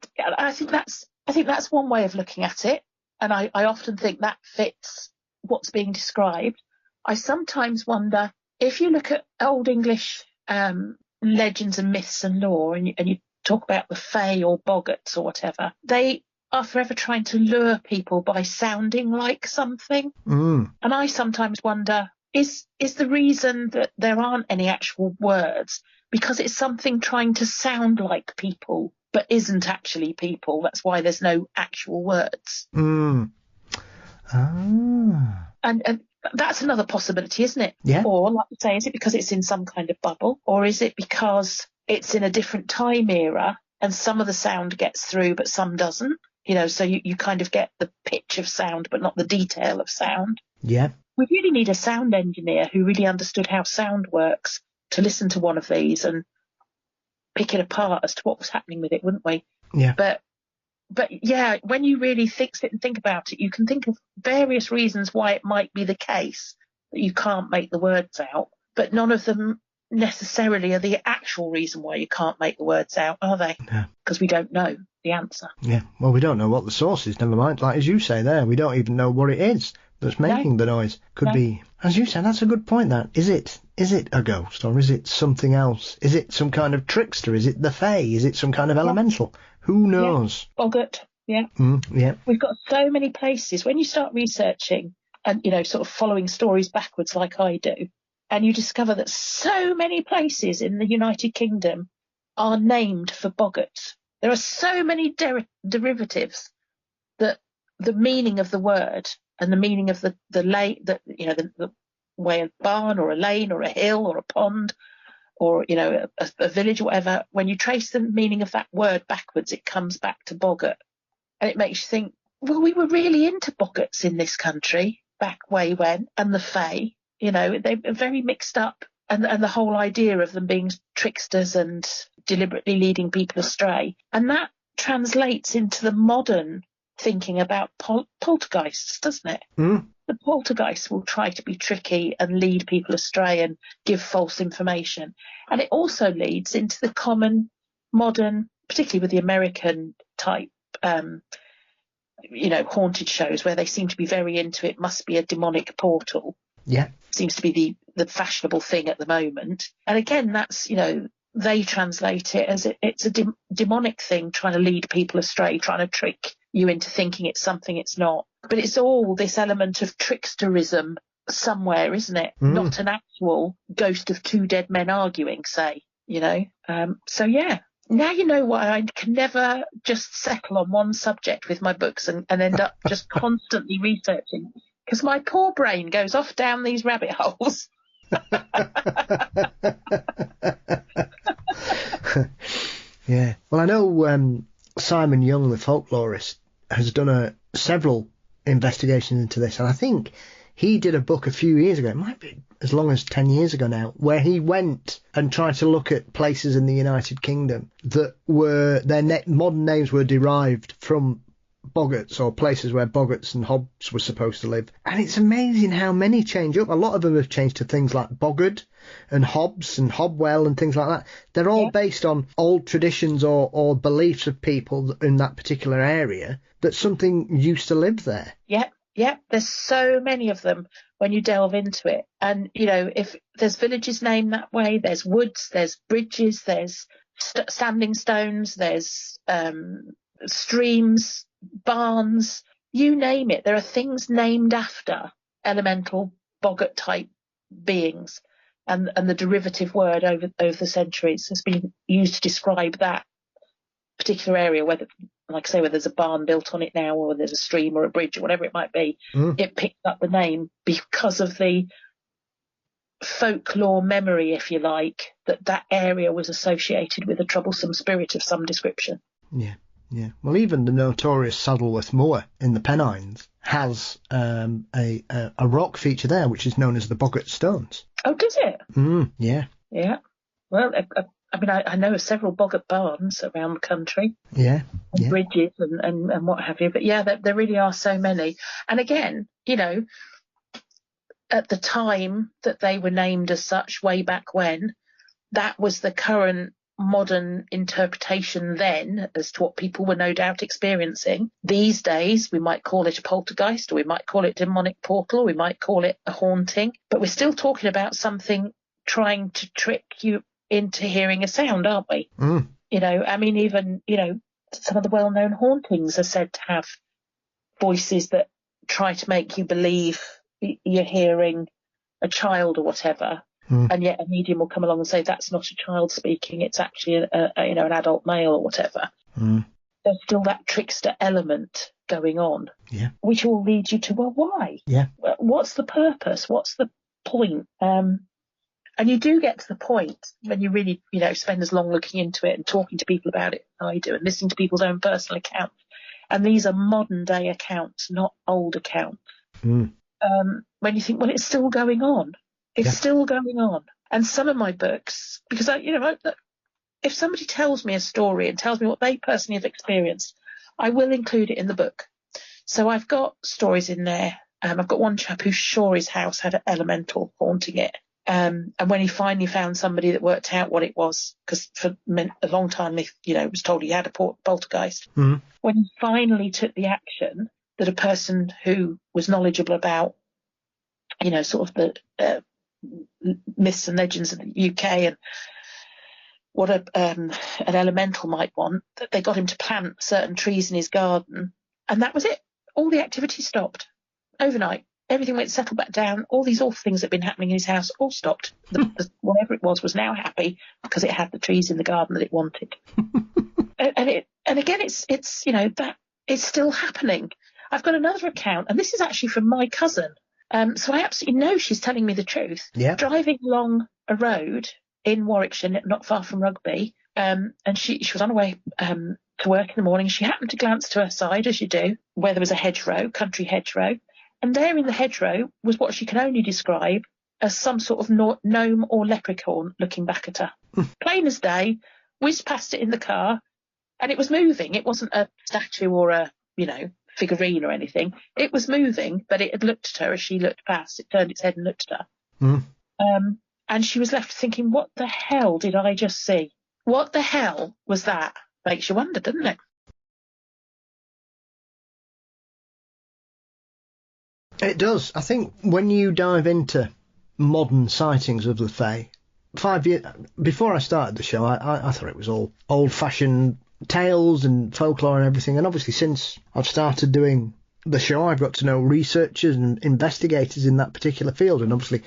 think that's one way of looking at it, and I often think that fits what's being described. I sometimes wonder if you look at Old English legends and myths and lore, and you talk about the Fae or Boggarts or whatever, they are forever trying to lure people by sounding like something. And I sometimes wonder, is the reason that there aren't any actual words because it's something trying to sound like people but isn't actually people? That's why there's no actual words. And that's another possibility, isn't it? Yeah. Or, like you say, is it because it's in some kind of bubble? Or is it because it's in a different time era and some of the sound gets through but some doesn't? So you kind of get the pitch of sound but not the detail of sound. Yeah. We really need a sound engineer who really understood how sound works to listen to one of these and pick it apart as to what was happening with it, wouldn't we? Yeah. But yeah, when you really think about it, you can think of various reasons why it might be the case that you can't make the words out, but none of them necessarily are the actual reason why you can't make the words out, are they? No. Because we don't know the answer. Yeah. Well, we don't know what the source is, never mind. Like as you say there, we don't even know what it is that's making the noise. Could be, as you said, that's a good point. That is it a ghost or is it something else? Is it some kind of trickster? Is it the Fae? Is it some kind of elemental? Who knows? Boggart. Yeah. Yeah. We've got so many places when you start researching and sort of following stories backwards like I do, and you discover that so many places in the United Kingdom are named for boggarts. There are so many derivatives that the meaning of the word and the meaning of the way a barn or a lane or a hill or a pond or a village or whatever, when you trace the meaning of that word backwards, it comes back to boggart. And it makes you think, well, we were really into boggarts in this country back way when, and the Fae, they were very mixed up. And the whole idea of them being tricksters and deliberately leading people astray. And that translates into the modern thinking about poltergeists, doesn't it? The poltergeists will try to be tricky and lead people astray and give false information. And it also leads into the common modern, particularly with the American type, haunted shows where they seem to be very into it, must be a demonic portal. Yeah. Seems to be the fashionable thing at the moment. And again, that's, they translate it as it's a demonic thing trying to lead people astray, trying to trick you into thinking it's something it's not. But it's all this element of tricksterism somewhere, isn't it? Not an actual ghost of two dead men arguing, say, So, yeah. Now you know why I can never just settle on one subject with my books and end up just constantly researching. Because my poor brain goes off down these rabbit holes. Well, I know Simon Young, the folklorist, has done several investigations into this, and I think he did a book a few years ago, it might be as long as 10 years ago now, where he went and tried to look at places in the United Kingdom that were, modern names were derived from boggarts, or places where boggarts and hobs were supposed to live. And it's amazing how many change up. A lot of them have changed to things like boggard and hobs and hobwell and things like that. They're all based on old traditions or beliefs of people in that particular area, that something used to live there. Yeah, there's so many of them when you delve into it. And, you know, if there's villages named that way, there's woods, there's bridges, there's standing stones, there's streams, barns, you name it. There are things named after elemental boggart type beings. And the derivative word over the centuries has been used to describe that particular area, whether, like I say, whether there's a barn built on it now, or there's a stream or a bridge or whatever it might be. It picked up the name because of the folklore memory, if you like, that area was associated with a troublesome spirit of some description. Yeah. Well, even the notorious Saddleworth Moor in the Pennines has a rock feature there, which is known as the Boggart Stones. Oh, does it? Yeah. Yeah. Well, I mean, I know of several boggart barns around the country. Yeah. Bridges and what have you. But yeah, there really are so many. And again, you know, at the time that they were named as such, way back when, that was the current modern interpretation then as to what people were no doubt experiencing. These days, we might call it a poltergeist, or we might call it demonic portal, or we might call it a haunting. But we're still talking about something trying to trick you into hearing a sound, aren't we? You know, I mean, even, you know, some of the well-known hauntings are said to have voices that try to make you believe you're hearing a child or whatever. And yet a medium will come along and say that's not a child speaking, it's actually an adult male or whatever. There's still that trickster element going on, which will lead you to, well, why? What's the purpose? What's the point? And you do get to the point when you really, you know, spend as long looking into it and talking to people about it as I do, and listening to people's own personal accounts. And these are modern day accounts, not old accounts. When you think, well, it's still going on. It's still going on. And some of my books, because, if somebody tells me a story and tells me what they personally have experienced, I will include it in the book. So I've got stories in there. I've got one chap who's sure his house had an elemental haunting it. And when he finally found somebody that worked out what it was, because for a long time, he, was told he had a poltergeist. When he finally took the action that a person who was knowledgeable about, sort of the myths and legends of the UK and what an elemental might want, that they got him to plant certain trees in his garden, and that was it. All the activity stopped overnight. Everything went settled back down. All these awful things that had been happening in his house all stopped. Whatever it was now happy because it had the trees in the garden that it wanted. and again, it's that it's still happening. I've got another account, and this is actually from my cousin. So I absolutely know she's telling me the truth. Yeah. Driving along a road in Warwickshire, not far from Rugby, and she was on her way to work in the morning. She happened to glance to her side, as you do, where there was a hedgerow, country hedgerow, and there in the hedgerow was what she can only describe as some sort of gnome or leprechaun looking back at her. Plain as day, whizzed past it in the car, and it was moving. It wasn't a statue or a, figurine or anything. It was moving, but it had looked at her as she looked past. It turned its head and looked at her. And she was left thinking, what the hell did I just see? What the hell was that? Makes you wonder, doesn't it? It does. I think when you dive into modern sightings of the Fae, 5 years before I started the show, I thought it was all old-fashioned tales and folklore and everything, and obviously since I've started doing the show, I've got to know researchers and investigators in that particular field, and obviously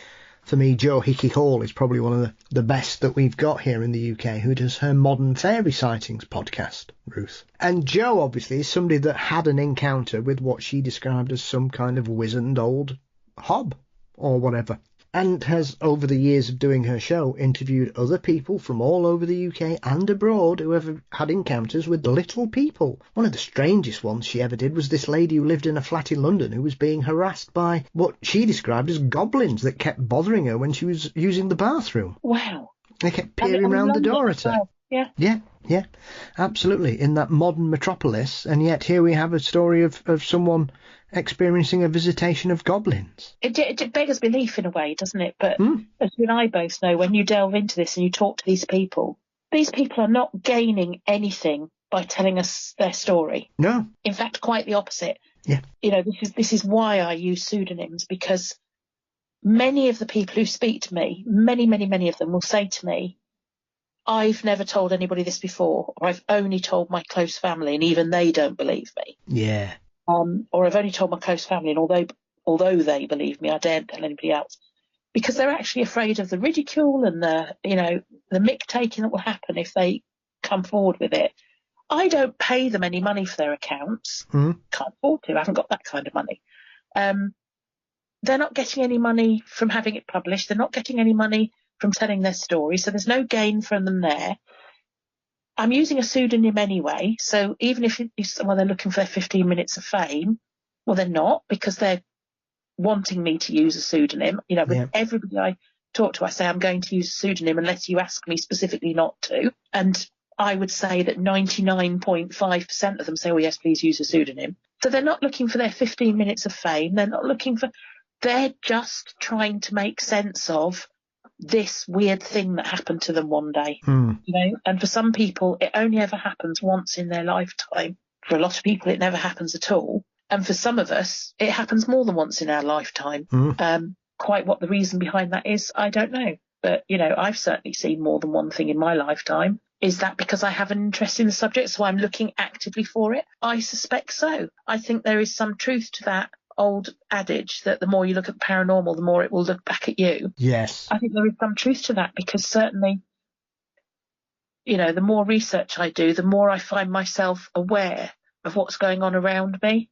for me, Joe Hickey Hall is probably one of the best that we've got here in the UK, who does her Modern Fairy Sightings podcast, Ruth. And Joe obviously is somebody that had an encounter with what she described as some kind of wizened old hob or whatever. and has, over the years of doing her show, interviewed other people from all over the UK and abroad who have had encounters with little people. One of the strangest ones she ever did was this lady who lived in a flat in London who was being harassed by what she described as goblins that kept bothering her when she was using the bathroom. Wow. They kept peering round the door at her. Well. Yeah. Yeah, absolutely. In that modern metropolis, and yet here we have a story of someone experiencing a visitation of goblins. It beggars belief in a way, doesn't it? But as you and I both know, when you delve into this and you talk to these people are not gaining anything by telling us their story. No. In fact, quite the opposite. Yeah. You know, this is why I use pseudonyms, because many of the people who speak to me, many of them will say to me, I've never told anybody this before, or I've only told my close family and even they don't believe me. Yeah. Or I've only told my close family and although they believe me, I daren't tell anybody else. Because they're actually afraid of the ridicule and the mick taking that will happen if they come forward with it. I don't pay them any money for their accounts. Can't afford to. I haven't got that kind of money. They're not getting any money from having it published. They're not getting any money from telling their story, so there's no gain from them there. I'm using a pseudonym anyway, so even if they're looking for their 15 minutes of fame, well, they're not, because they're wanting me to use a pseudonym. You know, with everybody I talk to, I say I'm going to use a pseudonym unless you ask me specifically not to. And I would say that 99.5% of them say, oh, yes, please use a pseudonym. So they're not looking for their 15 minutes of fame. They're just trying to make sense of this weird thing that happened to them one day, you know, and for some people it only ever happens once in their lifetime. For a lot of people it never happens at all, and for some of us it happens more than once in our lifetime. Quite what the reason behind that is, I don't know, but you know, I've certainly seen more than one thing in my lifetime. Is that because I have an interest in the subject, so I'm looking actively for it? I suspect so. I think there is some truth to that old adage that the more you look at the paranormal, the more it will look back at you. Yes. I think there is some truth to that, because certainly, you know, the more research I do, the more I find myself aware of what's going on around me.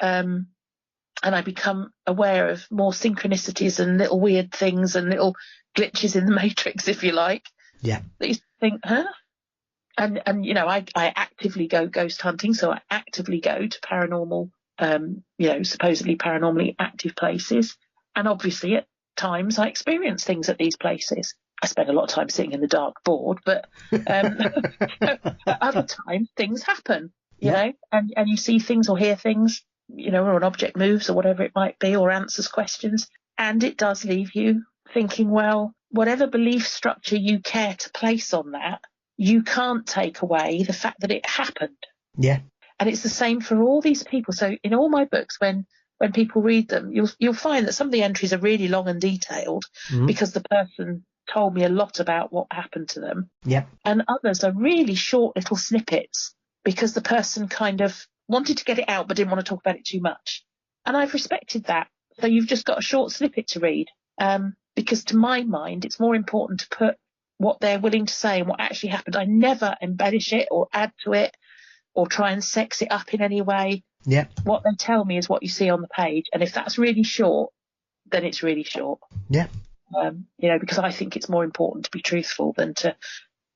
And I become aware of more synchronicities and little weird things and little glitches in the matrix, if you like. Yeah. That you think, huh? And you know, I actively go ghost hunting, so I actively go to paranormal, you know, supposedly paranormally active places. And obviously at times I experience things at these places. I spend a lot of time sitting in the dark bored, but at other times things happen, you know, and you see things or hear things, you know, or an object moves or whatever it might be, or answers questions. And it does leave you thinking, well, whatever belief structure you care to place on that, you can't take away the fact that it happened. Yeah. And it's the same for all these people. So in all my books, when people read them, you'll find that some of the entries are really long and detailed because the person told me a lot about what happened to them. Yeah. And others are really short little snippets because the person kind of wanted to get it out but didn't want to talk about it too much. And I've respected that. So you've just got a short snippet to read, because to my mind, it's more important to put what they're willing to say and what actually happened. I never embellish it or add to it or try and sex it up in any way. Yeah. What they tell me is what you see on the page. And if that's really short, then it's really short. Yeah. You know, because I think it's more important to be truthful than to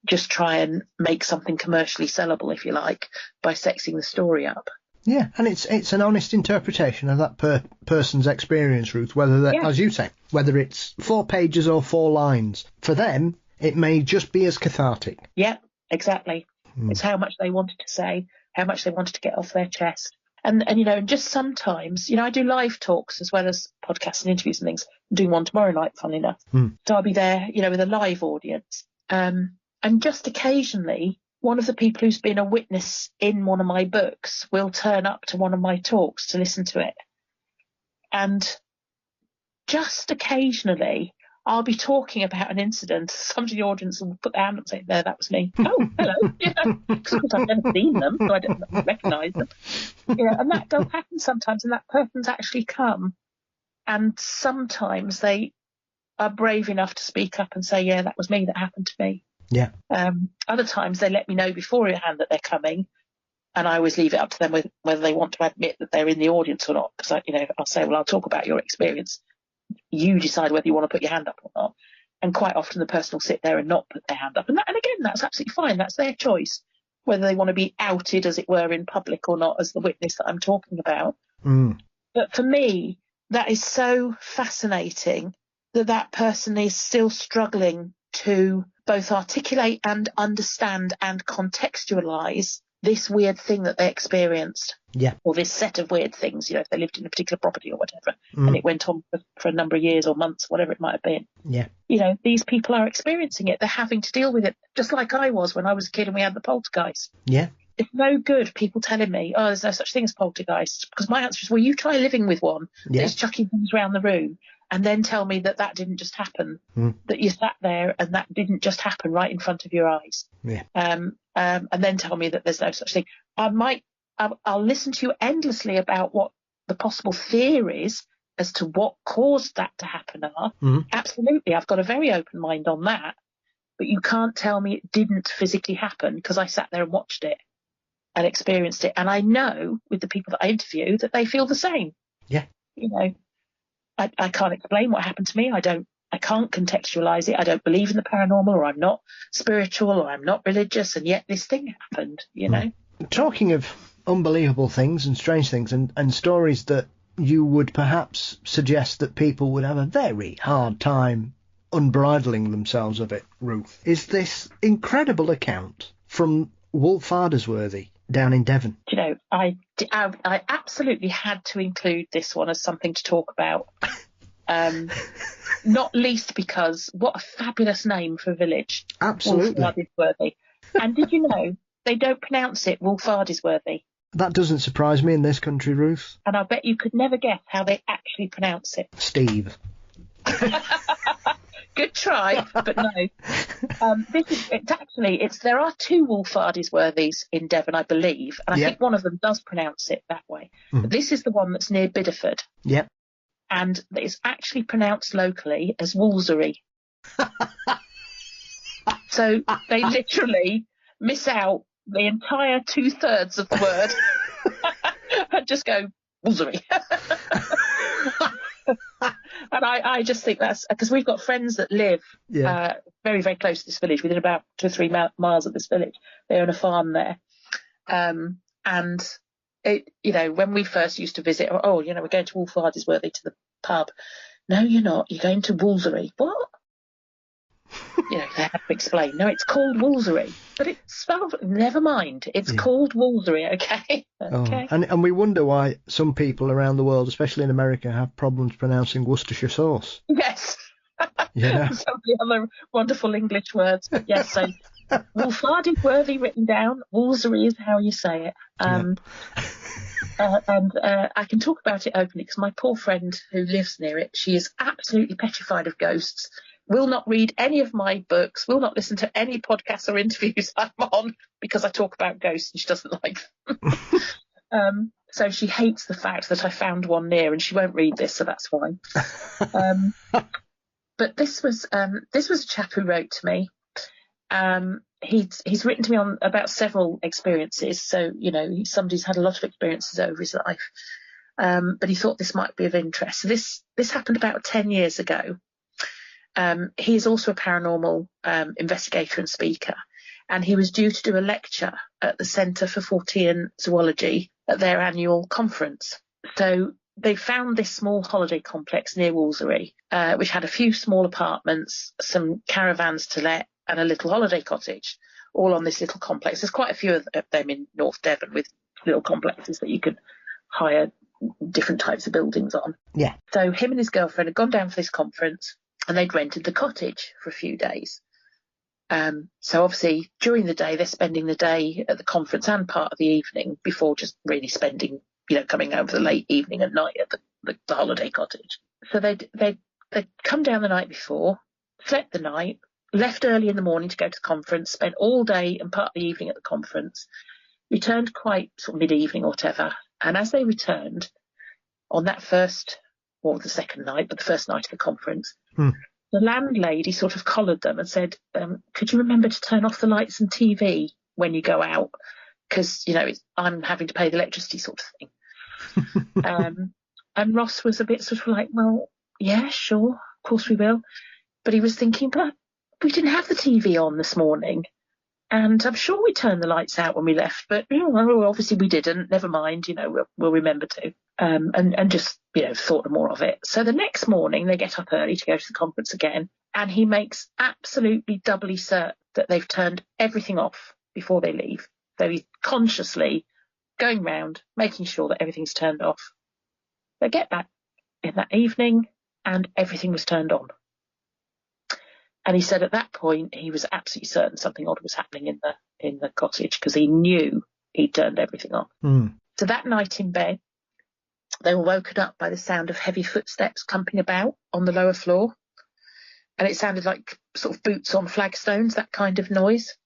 just try and make something commercially sellable, if you like, by sexing the story up. Yeah, and it's an honest interpretation of that person's experience, Ruth, whether that, as you say, whether it's 4 pages or 4 lines. For them, it may just be as cathartic. Yeah, exactly. It's how much they wanted to say, how much they wanted to get off their chest. And you know, and just sometimes, you know, I do live talks as well as podcasts and interviews and things. I'm doing one tomorrow night, funnily enough. So I'll be there, you know, with a live audience. And just occasionally, one of the people who's been a witness in one of my books will turn up to one of my talks to listen to it. And just occasionally, I'll be talking about an incident. Somebody in the audience will put their hand up and say, there, that was me. Oh, hello. You know, because of course I've never seen them, so I don't recognise them. You know, and that does happen sometimes, and that person's actually come. And sometimes they are brave enough to speak up and say, yeah, that was me, that happened to me. Yeah. Other times they let me know beforehand that they're coming, and I always leave it up to them whether they want to admit that they're in the audience or not. Because I'll say, well, I'll talk about your experience, you decide whether you want to put your hand up or not. And quite often the person will sit there and not put their hand up. And again, that's absolutely fine. That's their choice, whether they want to be outed, as it were, in public or not, as the witness that I'm talking about. But for me, that is so fascinating that person is still struggling to both articulate and understand and contextualise this weird thing that they experienced. Yeah. Or this set of weird things, if they lived in a particular property or whatever, and it went on for a number of years or months, whatever it might have been. Yeah. These people are experiencing it. They're having to deal with it, just like I was when I was a kid and we had the poltergeist. Yeah. It's no good people telling me, oh, there's no such thing as poltergeists, because my answer is, well, you try living with one that's chucking things around the room, and then tell me that didn't just happen, that you sat there and that didn't just happen right in front of your eyes. Yeah. And then tell me that there's no such thing. I'll listen to you endlessly about what the possible theories as to what caused that to happen are. Absolutely, I've got a very open mind on that. But you can't tell me it didn't physically happen, because I sat there and watched it and experienced it. And I know with the people that I interview that they feel the same. Yeah. I can't explain what happened to me. I can't contextualise it. I don't believe in the paranormal, or I'm not spiritual, or I'm not religious, and yet this thing happened, Talking of unbelievable things and strange things and stories that you would perhaps suggest that people would have a very hard time unbridling themselves of it, Ruth, is this incredible account from Woolfardsworth down in Devon. I absolutely had to include this one as something to talk about. Not least because what a fabulous name for a village. Absolutely. Woolfardsworth. And did you know they don't pronounce it Woolfardsworth? That doesn't surprise me in this country, Ruth. And I bet you could never guess how they actually pronounce it. Steve. Good try, but no. There are two Woolfardsworths in Devon, I believe, and I think one of them does pronounce it that way. But this is the one that's near Bideford. Yep. And it's actually pronounced locally as Woolsworth. So they literally miss out the entire 2/3 of the word and just go Woolsworth. And I just think that's because we've got friends that live very, very close to this village, within about 2 or 3 miles of this village. They own a farm there. And it, when we first used to visit, we're going to Woolfardsworth to the pub. No, you're not. You're going to Woolsworth. What? They have to explain. No, it's called Woolsworth, but it's spelled. Never mind. It's called Woolsworth. Okay. Okay. Oh. And we wonder why some people around the world, especially in America, have problems pronouncing Worcestershire sauce. Yes. Yeah. Some of the other wonderful English words. But yes, so Woolfardsworth written down. Woolsworth is how you say it. And I can talk about it openly because my poor friend who lives near it, she is absolutely petrified of ghosts. Will not read any of my books, will not listen to any podcasts or interviews I'm on because I talk about ghosts and she doesn't like them. So she hates the fact that I found one near, and she won't read this, so that's fine. But this was a chap who wrote to me. He's written to me about several experiences, so somebody's had a lot of experiences over his life. But he thought this might be of interest. So this happened about 10 years ago. He is also a paranormal investigator and speaker, and he was due to do a lecture at the Centre for Fortean Zoology at their annual conference. So they found this small holiday complex near Woolsworth, which had a few small apartments, some caravans to let, and a little holiday cottage, all on this little complex. There's quite a few of them in North Devon with little complexes that you could hire different types of buildings on. Yeah. So him and his girlfriend had gone down for this conference, and they'd rented the cottage for a few days. So obviously during the day, they're spending the day at the conference and part of the evening before just really spending, coming home for the late evening and night at the holiday cottage. So they'd come down the night before, slept the night, left early in the morning to go to the conference, spent all day and part of the evening at the conference, returned quite sort of mid-evening or whatever. And as they returned on that first, or the second night, but the first night of the conference, the landlady sort of collared them and said, could you remember to turn off the lights and TV when you go out? Because, I'm having to pay the electricity sort of thing. And Ross was a bit sort of like, well, yeah, sure, of course we will. But he was thinking, but we didn't have the TV on this morning. And I'm sure we turned the lights out when we left, but obviously we didn't. Never mind, we'll remember to. And just, thought more of it. So the next morning they get up early to go to the conference again, and he makes absolutely doubly certain that they've turned everything off before they leave. So he's consciously going round, making sure that everything's turned off. They get back in that evening and everything was turned on. And he said at that point he was absolutely certain something odd was happening in the cottage, because he knew he'd turned everything off. So that night in bed, they were woken up by the sound of heavy footsteps clumping about on the lower floor. And it sounded like sort of boots on flagstones, that kind of noise.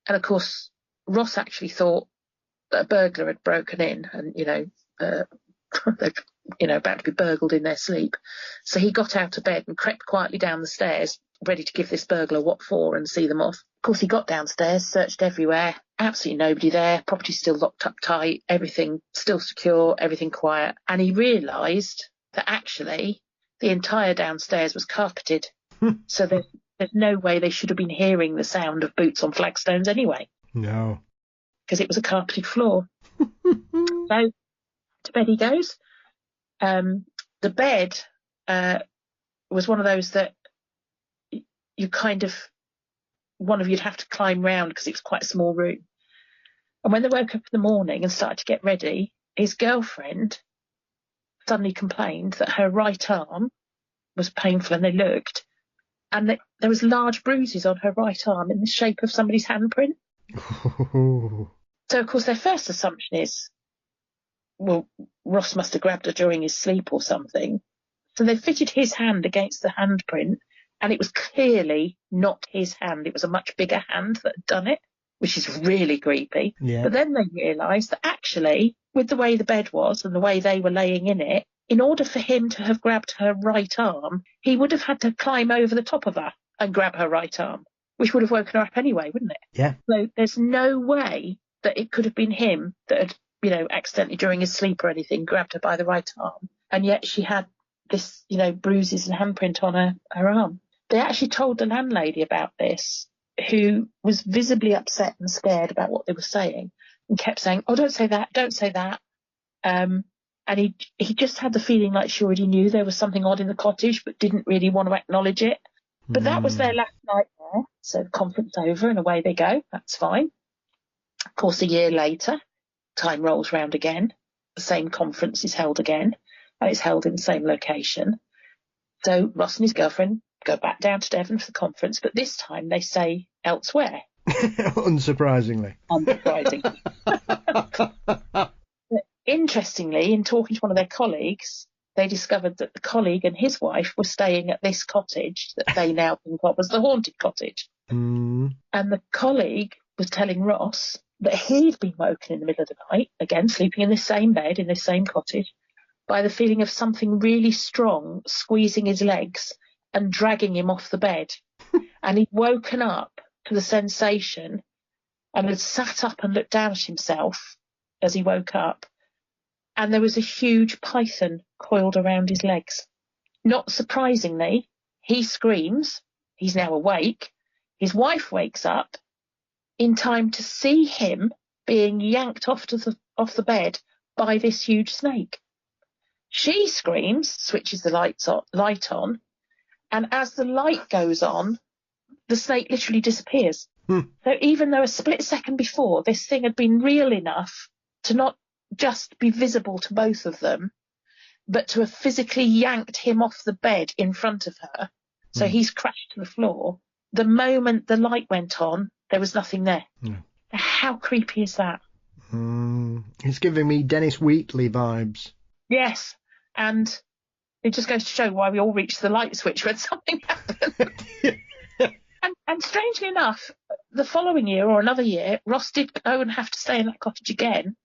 And of course, Ross actually thought that a burglar had broken in and, they're, about to be burgled in their sleep. So he got out of bed and crept quietly down the stairs, ready to give this burglar what for and see them off. Of course, he got downstairs, searched everywhere, absolutely nobody there, property still locked up tight, everything still secure, everything quiet. And he realised that actually the entire downstairs was carpeted. So there's no way they should have been hearing the sound of boots on flagstones anyway. No. Because it was a carpeted floor. So to bed he goes. The bed was one of those that you kind of, one of you'd have to climb round because it was quite a small room. And when they woke up in the morning and started to get ready, his girlfriend suddenly complained that her right arm was painful, and they looked, and there was large bruises on her right arm in the shape of somebody's handprint. So, of course, their first assumption is, well, Ross must have grabbed her during his sleep or something. So they fitted his hand against the handprint, and it was clearly not his hand. It was a much bigger hand that had done it, which is really creepy. Yeah. But then they realised that actually, with the way the bed was and the way they were laying in it, in order for him to have grabbed her right arm, he would have had to climb over the top of her and grab her right arm, which would have woken her up anyway, wouldn't it? Yeah. So there's no way that it could have been him that had, accidentally during his sleep or anything, grabbed her by the right arm. And yet she had this, bruises and handprint on her arm. They actually told the landlady about this, who was visibly upset and scared about what they were saying, and kept saying, "Oh, don't say that, don't say that." And he just had the feeling like she already knew there was something odd in the cottage, but didn't really want to acknowledge it. But that was their last night there. So the conference over and away they go. That's fine. Of course, a year later, time rolls round again. The same conference is held again, and it's held in the same location. So Ross and his girlfriend go back down to Devon for the conference, but this time they say elsewhere. Unsurprisingly. Interestingly, in talking to one of their colleagues, they discovered that the colleague and his wife were staying at this cottage that they now think of as the haunted cottage. And the colleague was telling Ross that he'd been woken in the middle of the night, again sleeping in the same bed in this same cottage, by the feeling of something really strong squeezing his legs and dragging him off the bed. And he'd woken up to the sensation and had sat up and looked down at himself as he woke up. And there was a huge python coiled around his legs. Not surprisingly, he screams. He's now awake. His wife wakes up in time to see him being yanked off the bed by this huge snake. She screams, switches the light on, and as the light goes on, the snake literally disappears. So even though a split second before, this thing had been real enough to not just be visible to both of them, but to have physically yanked him off the bed in front of her. So he's crashed to the floor. The moment the light went on, there was nothing there. How creepy is that? It's giving me Dennis Wheatley vibes. Yes, and it just goes to show why we all reach the light switch when something happens. And strangely enough, the following year or another year, Ross did go and have to stay in that cottage again,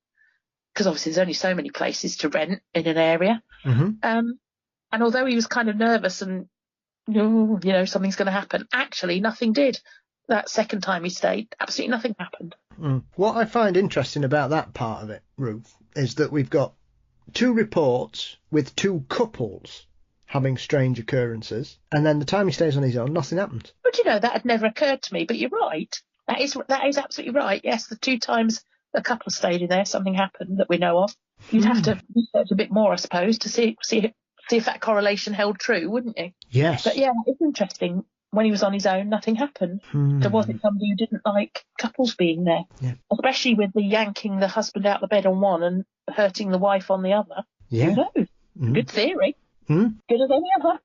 because obviously there's only so many places to rent in an area. And although he was kind of nervous and, something's going to happen, actually nothing did. That second time he stayed, absolutely nothing happened. What I find interesting about that part of it, Ruth, is that we've got two reports with two couples having strange occurrences, and then the time he stays on his own, nothing happens. But that had never occurred to me. But you're right. That is absolutely right. Yes, the 2 times the couple stayed in there, something happened that we know of. You'd have to research a bit more, I suppose, to see if that correlation held true, wouldn't you? Yes. But yeah, it's interesting. When he was on his own, nothing happened. There wasn't somebody who didn't like couples being there, especially with the yanking the husband out of the bed on one and hurting the wife on the other. Yeah. Who knows? Good theory. Good as any other.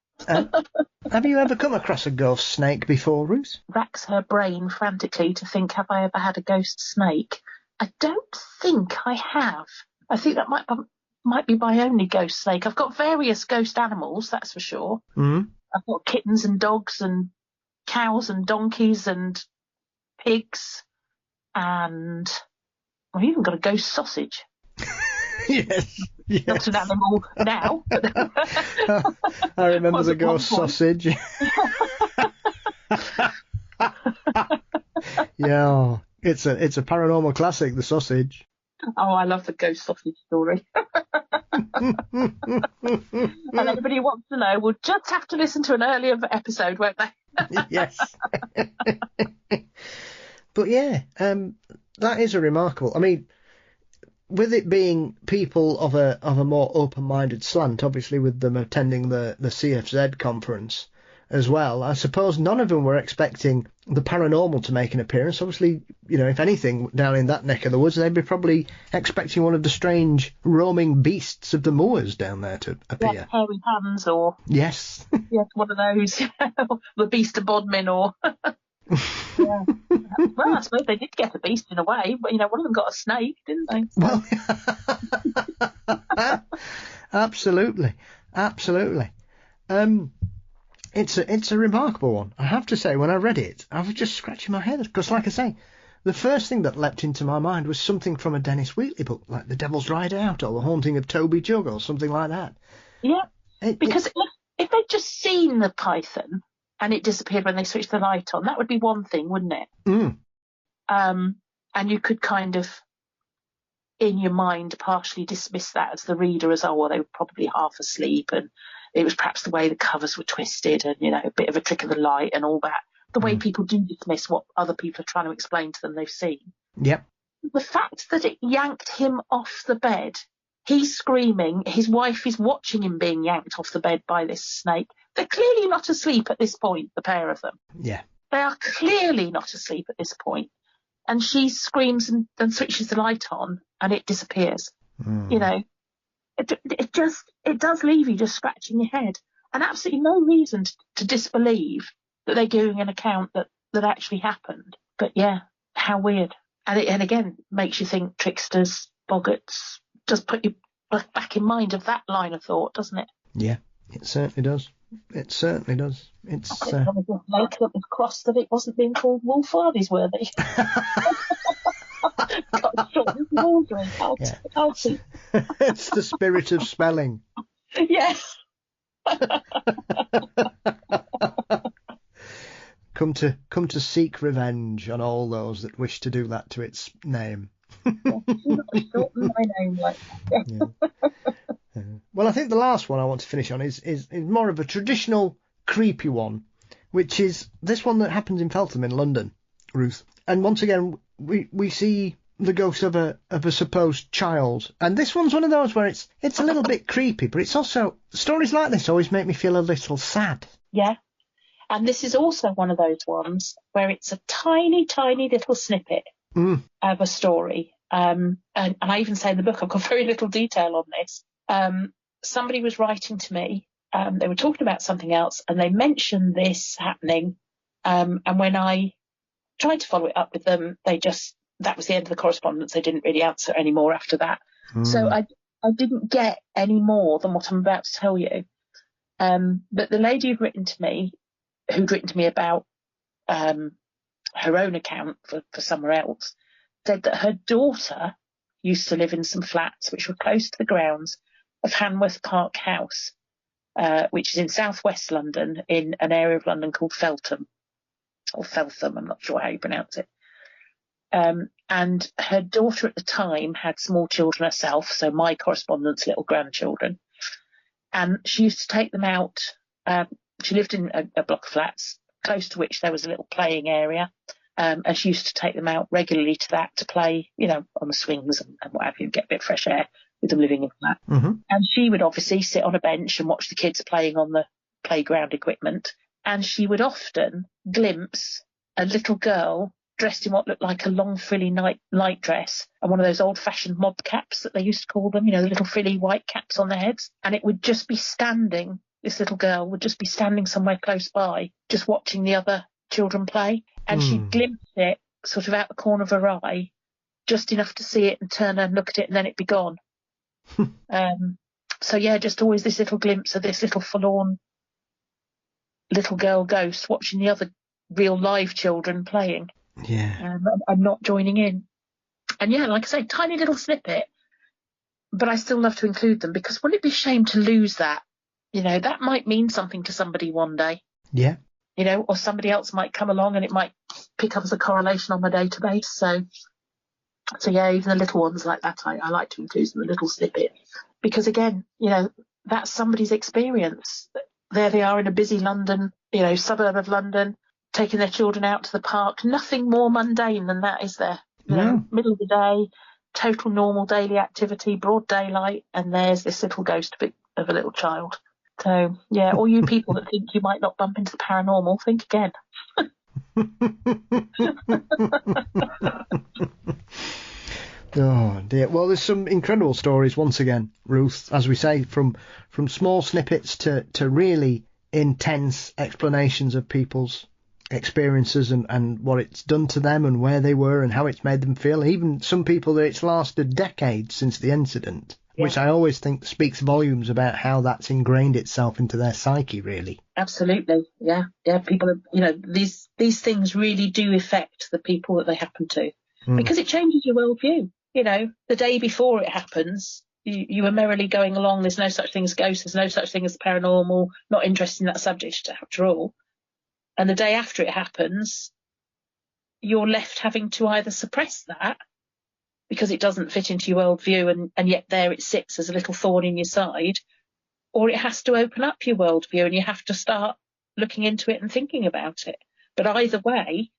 Have you ever come across a ghost snake before, Ruth? Racks her brain frantically to think, have I ever had a ghost snake? I don't think I have. I think that might be my only ghost snake. I've got various ghost animals, that's for sure. I've got kittens and dogs and cows and donkeys and pigs, and I've even got a ghost sausage. Yes. Not an animal now. I remember the ghost sausage. Yeah, it's a paranormal classic, the sausage. Oh, I love the ghost sausage story. And anybody who wants to know will just have to listen to an earlier episode, won't they? Yes. But yeah, that is a remarkable. I mean, with it being people of a more open-minded slant, obviously with them attending the CFZ conference as well, I suppose none of them were expecting the paranormal to make an appearance. Obviously, if anything, down in that neck of the woods, they'd be probably expecting one of the strange roaming beasts of the moors down there to appear. Yeah, hairy hands or... Yes. Yes, one of those. The beast of Bodmin or... Yeah. Well, I suppose they did get a beast in a way, but one of them got a snake, didn't they? Well, absolutely. It's a remarkable one. I have to say, when I read it, I was just scratching my head because, like I say, the first thing that leapt into my mind was something from a Dennis Wheatley book, like The Devil's Ride Out or The Haunting of Toby Jug or something like that. Yeah, because if they'd just seen the python and it disappeared when they switched the light on, that would be one thing, wouldn't it? And you could kind of, in your mind, partially dismiss that as the reader as, oh, well, they were probably half asleep and it was perhaps the way the covers were twisted and, a bit of a trick of the light and all that. The way people do dismiss what other people are trying to explain to them they've seen. Yep. The fact that it yanked him off the bed, he's screaming, his wife is watching him being yanked off the bed by this snake. They're clearly not asleep at this point, the pair of them. Yeah. They are clearly not asleep at this point. And she screams and switches the light on and it disappears. It does leave you just scratching your head. And absolutely no reason to disbelieve that they're giving an account that actually happened. But yeah, how weird. And again, makes you think tricksters, boggarts, just put you back in mind of that line of thought, doesn't it? Yeah, it certainly does. It certainly does. It's lake that was crossed that it wasn't being called Woolfardsworht. Got short with laundry. I'll see. It's the spirit of spelling. Yes. Come to seek revenge on all those that wish to do that to its name. Shorten my name like that. Yeah. Well, I think the last one I want to finish on is more of a traditional creepy one, which is this one that happens in Feltham in London, Ruth. And once again, we see the ghost of a supposed child. And this one's one of those where it's a little bit creepy, but it's also, stories like this always make me feel a little sad. Yeah. And this is also one of those ones where it's a tiny, tiny little snippet of a story. And I even say in the book, I've got very little detail on this. Somebody was writing to me. They were talking about something else and they mentioned this happening. And when I tried to follow it up with them, that was the end of the correspondence. They didn't really answer anymore after that. So I didn't get any more than what I'm about to tell you. But the lady who'd written to me about her own account for somewhere else, said that her daughter used to live in some flats which were close to the grounds of Hanworth Park House, which is in southwest London, in an area of London called Feltham, or Feltham, I'm not sure how you pronounce it. And her daughter at the time had small children herself, so my correspondent's little grandchildren. And she used to take them out. She lived in a block of flats, close to which there was a little playing area. And she used to take them out regularly to that to play, on the swings and what have you, get a bit of fresh air with them living in a flat. Mm-hmm. And she would obviously sit on a bench and watch the kids playing on the playground equipment. And she would often glimpse a little girl dressed in what looked like a long frilly night dress and one of those old-fashioned mob caps that they used to call them, the little frilly white caps on their heads. And it would just be standing, this little girl would just be standing somewhere close by, just watching the other children play. And she glimpsed it sort of out the corner of her eye, just enough to see it and turn and look at it, and then it'd be gone. So, yeah, just always this little glimpse of this little forlorn little girl ghost watching the other real live children playing. Yeah. And not joining in. And, yeah, like I say, tiny little snippet, but I still love to include them because wouldn't it be a shame to lose that? That might mean something to somebody one day. Yeah. Or somebody else might come along and it might pick up as a correlation on my database. So yeah, even the little ones like that, I like to include them, a little snippet. Because again, that's somebody's experience. There they are in a busy London, suburb of London, taking their children out to the park. Nothing more mundane than that, is there? Middle of the day, total normal daily activity, broad daylight, and there's this little ghost of a little child. So, yeah, all you people that think you might not bump into the paranormal, think again. Oh, dear. Well, there's some incredible stories, once again, Ruth, as we say, from small snippets to really intense explanations of people's experiences and what it's done to them and where they were and how it's made them feel. Even some people that it's lasted decades since the incident. Yeah. Which I always think speaks volumes about how that's ingrained itself into their psyche, really. Absolutely, yeah. People are, these things really do affect the people that they happen to, because it changes your worldview. The day before it happens, you are merrily going along. There's no such thing as ghosts. There's no such thing as paranormal. Not interested in that subject after all. And the day after it happens, you're left having to either suppress that because it doesn't fit into your worldview and yet there it sits as a little thorn in your side, or it has to open up your worldview and you have to start looking into it and thinking about it. But either way,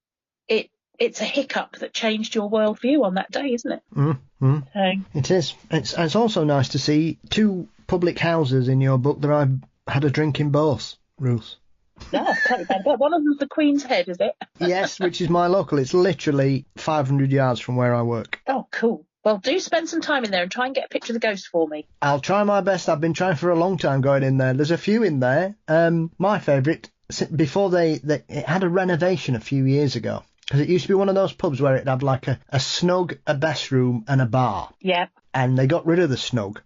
it's a hiccup that changed your worldview on that day, isn't it? Mm-hmm. So. It is. It's also nice to see two public houses in your book that I've had a drink in both, Ruth. No, totally bad. One of them's the Queen's Head, is it? Yes, which is my local. It's literally 500 yards from where I work. Oh, cool. Well, do spend some time in there and try and get a picture of the ghost for me. I'll try my best. I've been trying for a long time going in there. There's a few in there. My favourite, before it had a renovation a few years ago. Because it used to be one of those pubs where it'd have like a snug, a best room and a bar. Yeah. And they got rid of the snug.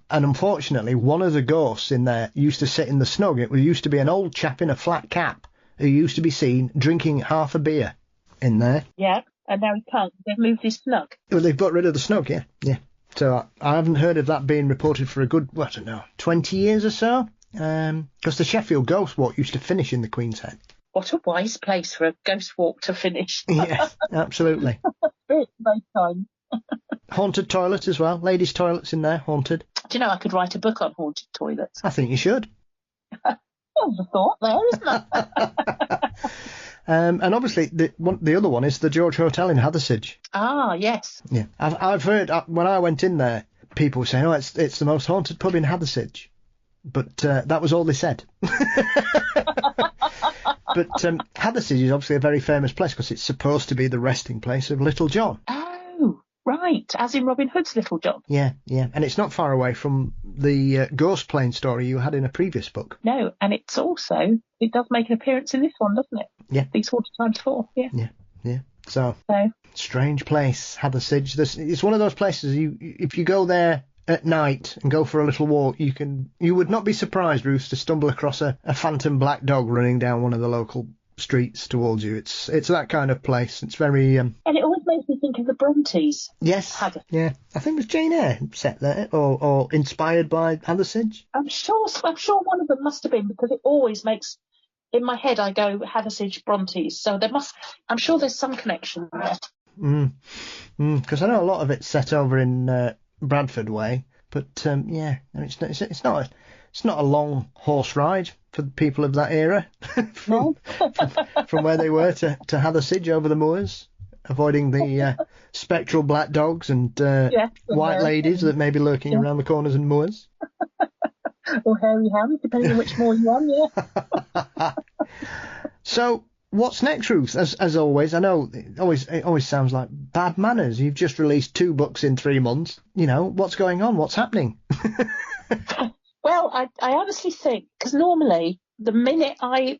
And unfortunately, one of the ghosts in there used to sit in the snug. It used to be an old chap in a flat cap who used to be seen drinking half a beer in there. Yeah, and now he can't. They've moved his snug. Well, they've got rid of the snug, yeah. So I haven't heard of that being reported for a good, 20 years or so. Because the Sheffield Ghost Walk used to finish in the Queen's Head. What a wise place for a ghost walk to finish. Yeah, absolutely. Both times. Haunted toilet as well. Ladies' toilets in there, haunted. Do you know I could write a book on haunted toilets? I think you should. There's a thought there, isn't there? And obviously the other one is the George Hotel in Hathersage. Ah, yes. Yeah, I've heard when I went in there, people were saying, "Oh, it's the most haunted pub in Hathersage," but that was all they said. But Hathersage is obviously a very famous place because it's supposed to be the resting place of Little John. Oh, right, as in Robin Hood's Little John. Yeah, and it's not far away from the ghost plane story you had in a previous book. No, and it does make an appearance in this one, doesn't it? Yeah. These 40 times 4, yeah. Yeah. So, strange place, Hathersage. It's one of those places, if you go there at night and go for a little walk, you would not be surprised, Ruth, to stumble across a phantom black dog running down one of the local streets towards you. It's that kind of place. It's very and it always makes me think of the Brontes. Yes. Yeah. I think it was Jane Eyre set there or inspired by Hathersage. I'm sure one of them must have been, because it always makes, in my head I go Hathersage Brontes, so I'm sure there's some connection there. Because I know a lot of it's set over in Bradford way, but it's It's not a long horse ride for the people of that era from where they were to Hathersidge over the moors, avoiding the spectral black dogs and white ladies that may be lurking around the corners and moors. Or hairy hounds, depending on which moor you're on, yeah. So, what's next, Ruth? As always, I know it always sounds like bad manners. You've just released 2 books in 3 months. You know, what's going on? What's happening? Well, I honestly think, because normally the minute I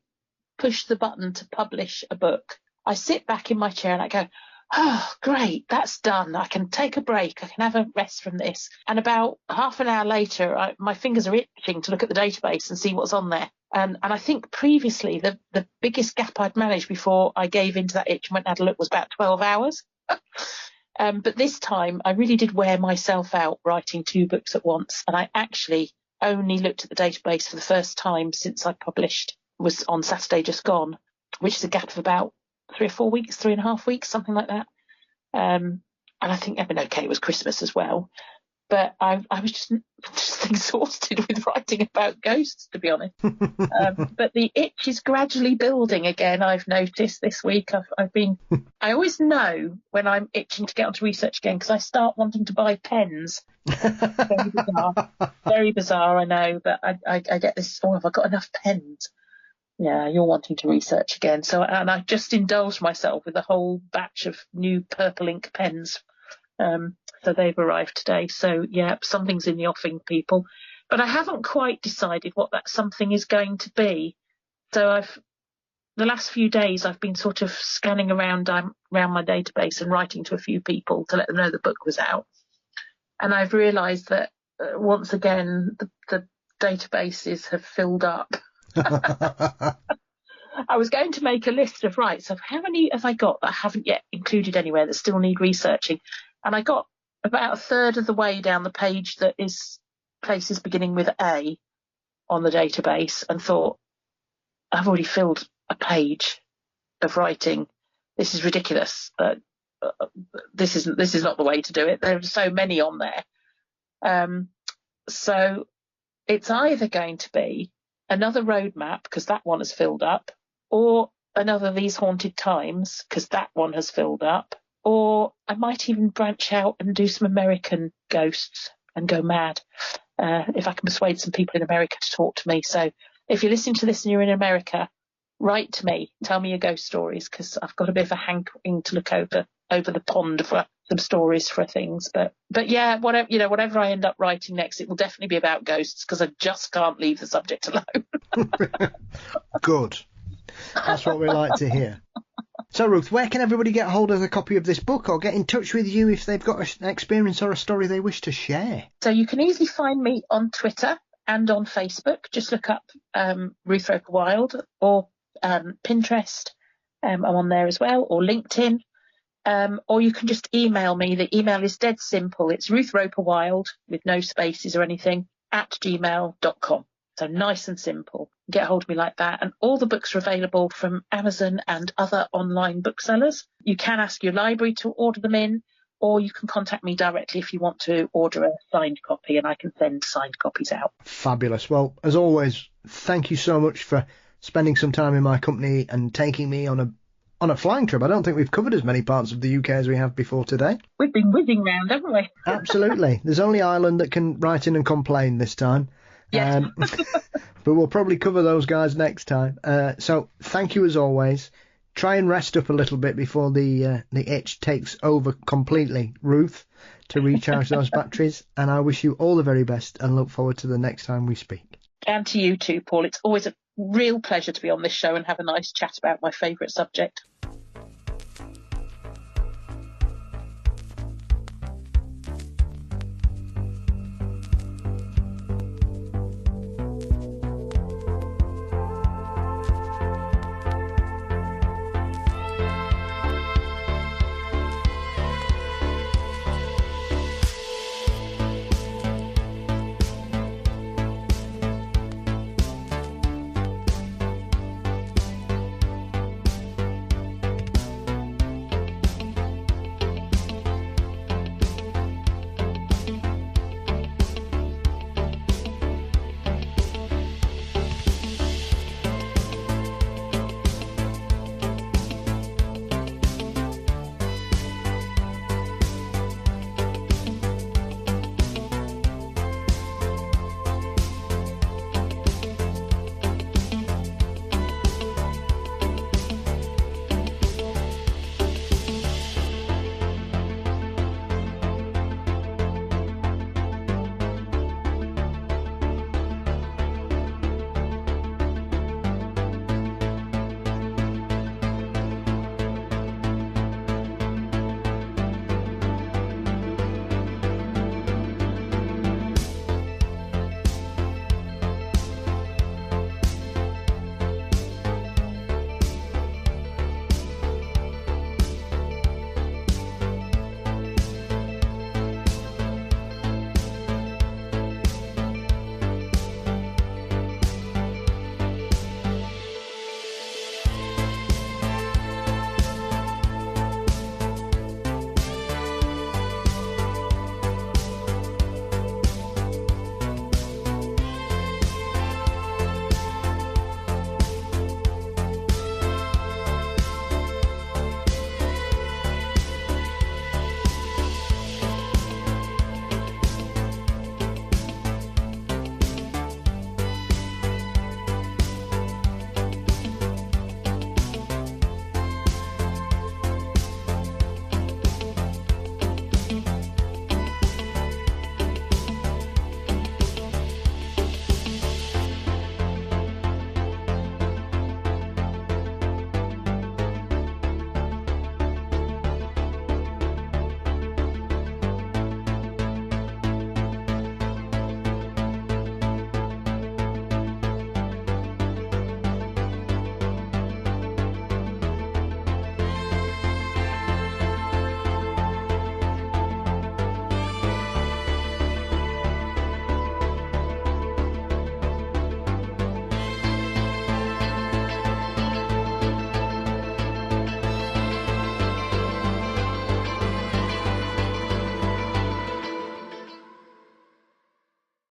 push the button to publish a book, I sit back in my chair and I go, oh, great, that's done. I can take a break. I can have a rest from this. And about half an hour later, my fingers are itching to look at the database and see what's on there. And I think previously the biggest gap I'd managed before I gave into that itch and went and had a look was about 12 hours. But this time I really did wear myself out writing 2 books at once. And I actually only looked at the database for the first time since I published, was on Saturday just gone, which is a gap of about 3 or 4 weeks, 3.5 weeks, something like that. And I think, okay, it was Christmas as well. But I was just exhausted with writing about ghosts, to be honest. But the itch is gradually building again, I've noticed this week. I always know when I'm itching to get onto research again because I start wanting to buy pens. Very bizarre. Very bizarre, I know. But I get this, have I got enough pens? Yeah, you're wanting to research again. And I just indulged myself with a whole batch of new purple ink pens. So they've arrived today. So, yeah, something's in the offing, people. But I haven't quite decided what that something is going to be. So the last few days I've been sort of scanning around my database and writing to a few people to let them know the book was out. And I've realised that once again the databases have filled up. I was going to make a list of so how many have I got that I haven't yet included anywhere that still need researching? And I got about a third of the way down the page that is places beginning with A on the database and thought, I've already filled a page of writing. This is ridiculous. This is not the way to do it. There are so many on there. So it's either going to be another roadmap, because that one has filled up, or another These Haunted Times, because that one has filled up, or I might even branch out and do some American ghosts and go mad, if I can persuade some people in America to talk to me. So if you're listening to this and you're in America, write to me, tell me your ghost stories, because I've got a bit of a hankering to look over the pond for some stories for things. But yeah, whatever I end up writing next, it will definitely be about ghosts, because I just can't leave the subject alone. Good. That's what we like to hear. So, Ruth, where can everybody get hold of a copy of this book or get in touch with you if they've got an experience or a story they wish to share? So you can easily find me on Twitter and on Facebook. Just look up Ruth Roper Wylde, or Pinterest. I'm on there as well, or LinkedIn. Or you can just email me. The email is dead simple. It's Ruth Roper Wylde, with no spaces or anything, @gmail.com. So nice and simple. Get hold of me like that. And all the books are available from Amazon and other online booksellers. You can ask your library to order them in, or you can contact me directly if you want to order a signed copy, and I can send signed copies out. Fabulous. Well, as always, thank you so much for spending some time in my company and taking me on a flying trip. I don't think we've covered as many parts of the UK as we have before today. We've been whizzing round, haven't we? Absolutely. There's only Ireland that can write in and complain this time. Yes. But we'll probably cover those guys next time. So thank you as always. Try and rest up a little bit before the itch takes over completely, Ruth, to recharge those batteries. And I wish you all the very best and look forward to the next time we speak. And to you too, Paul. It's always a real pleasure to be on this show and have a nice chat about my favourite subject.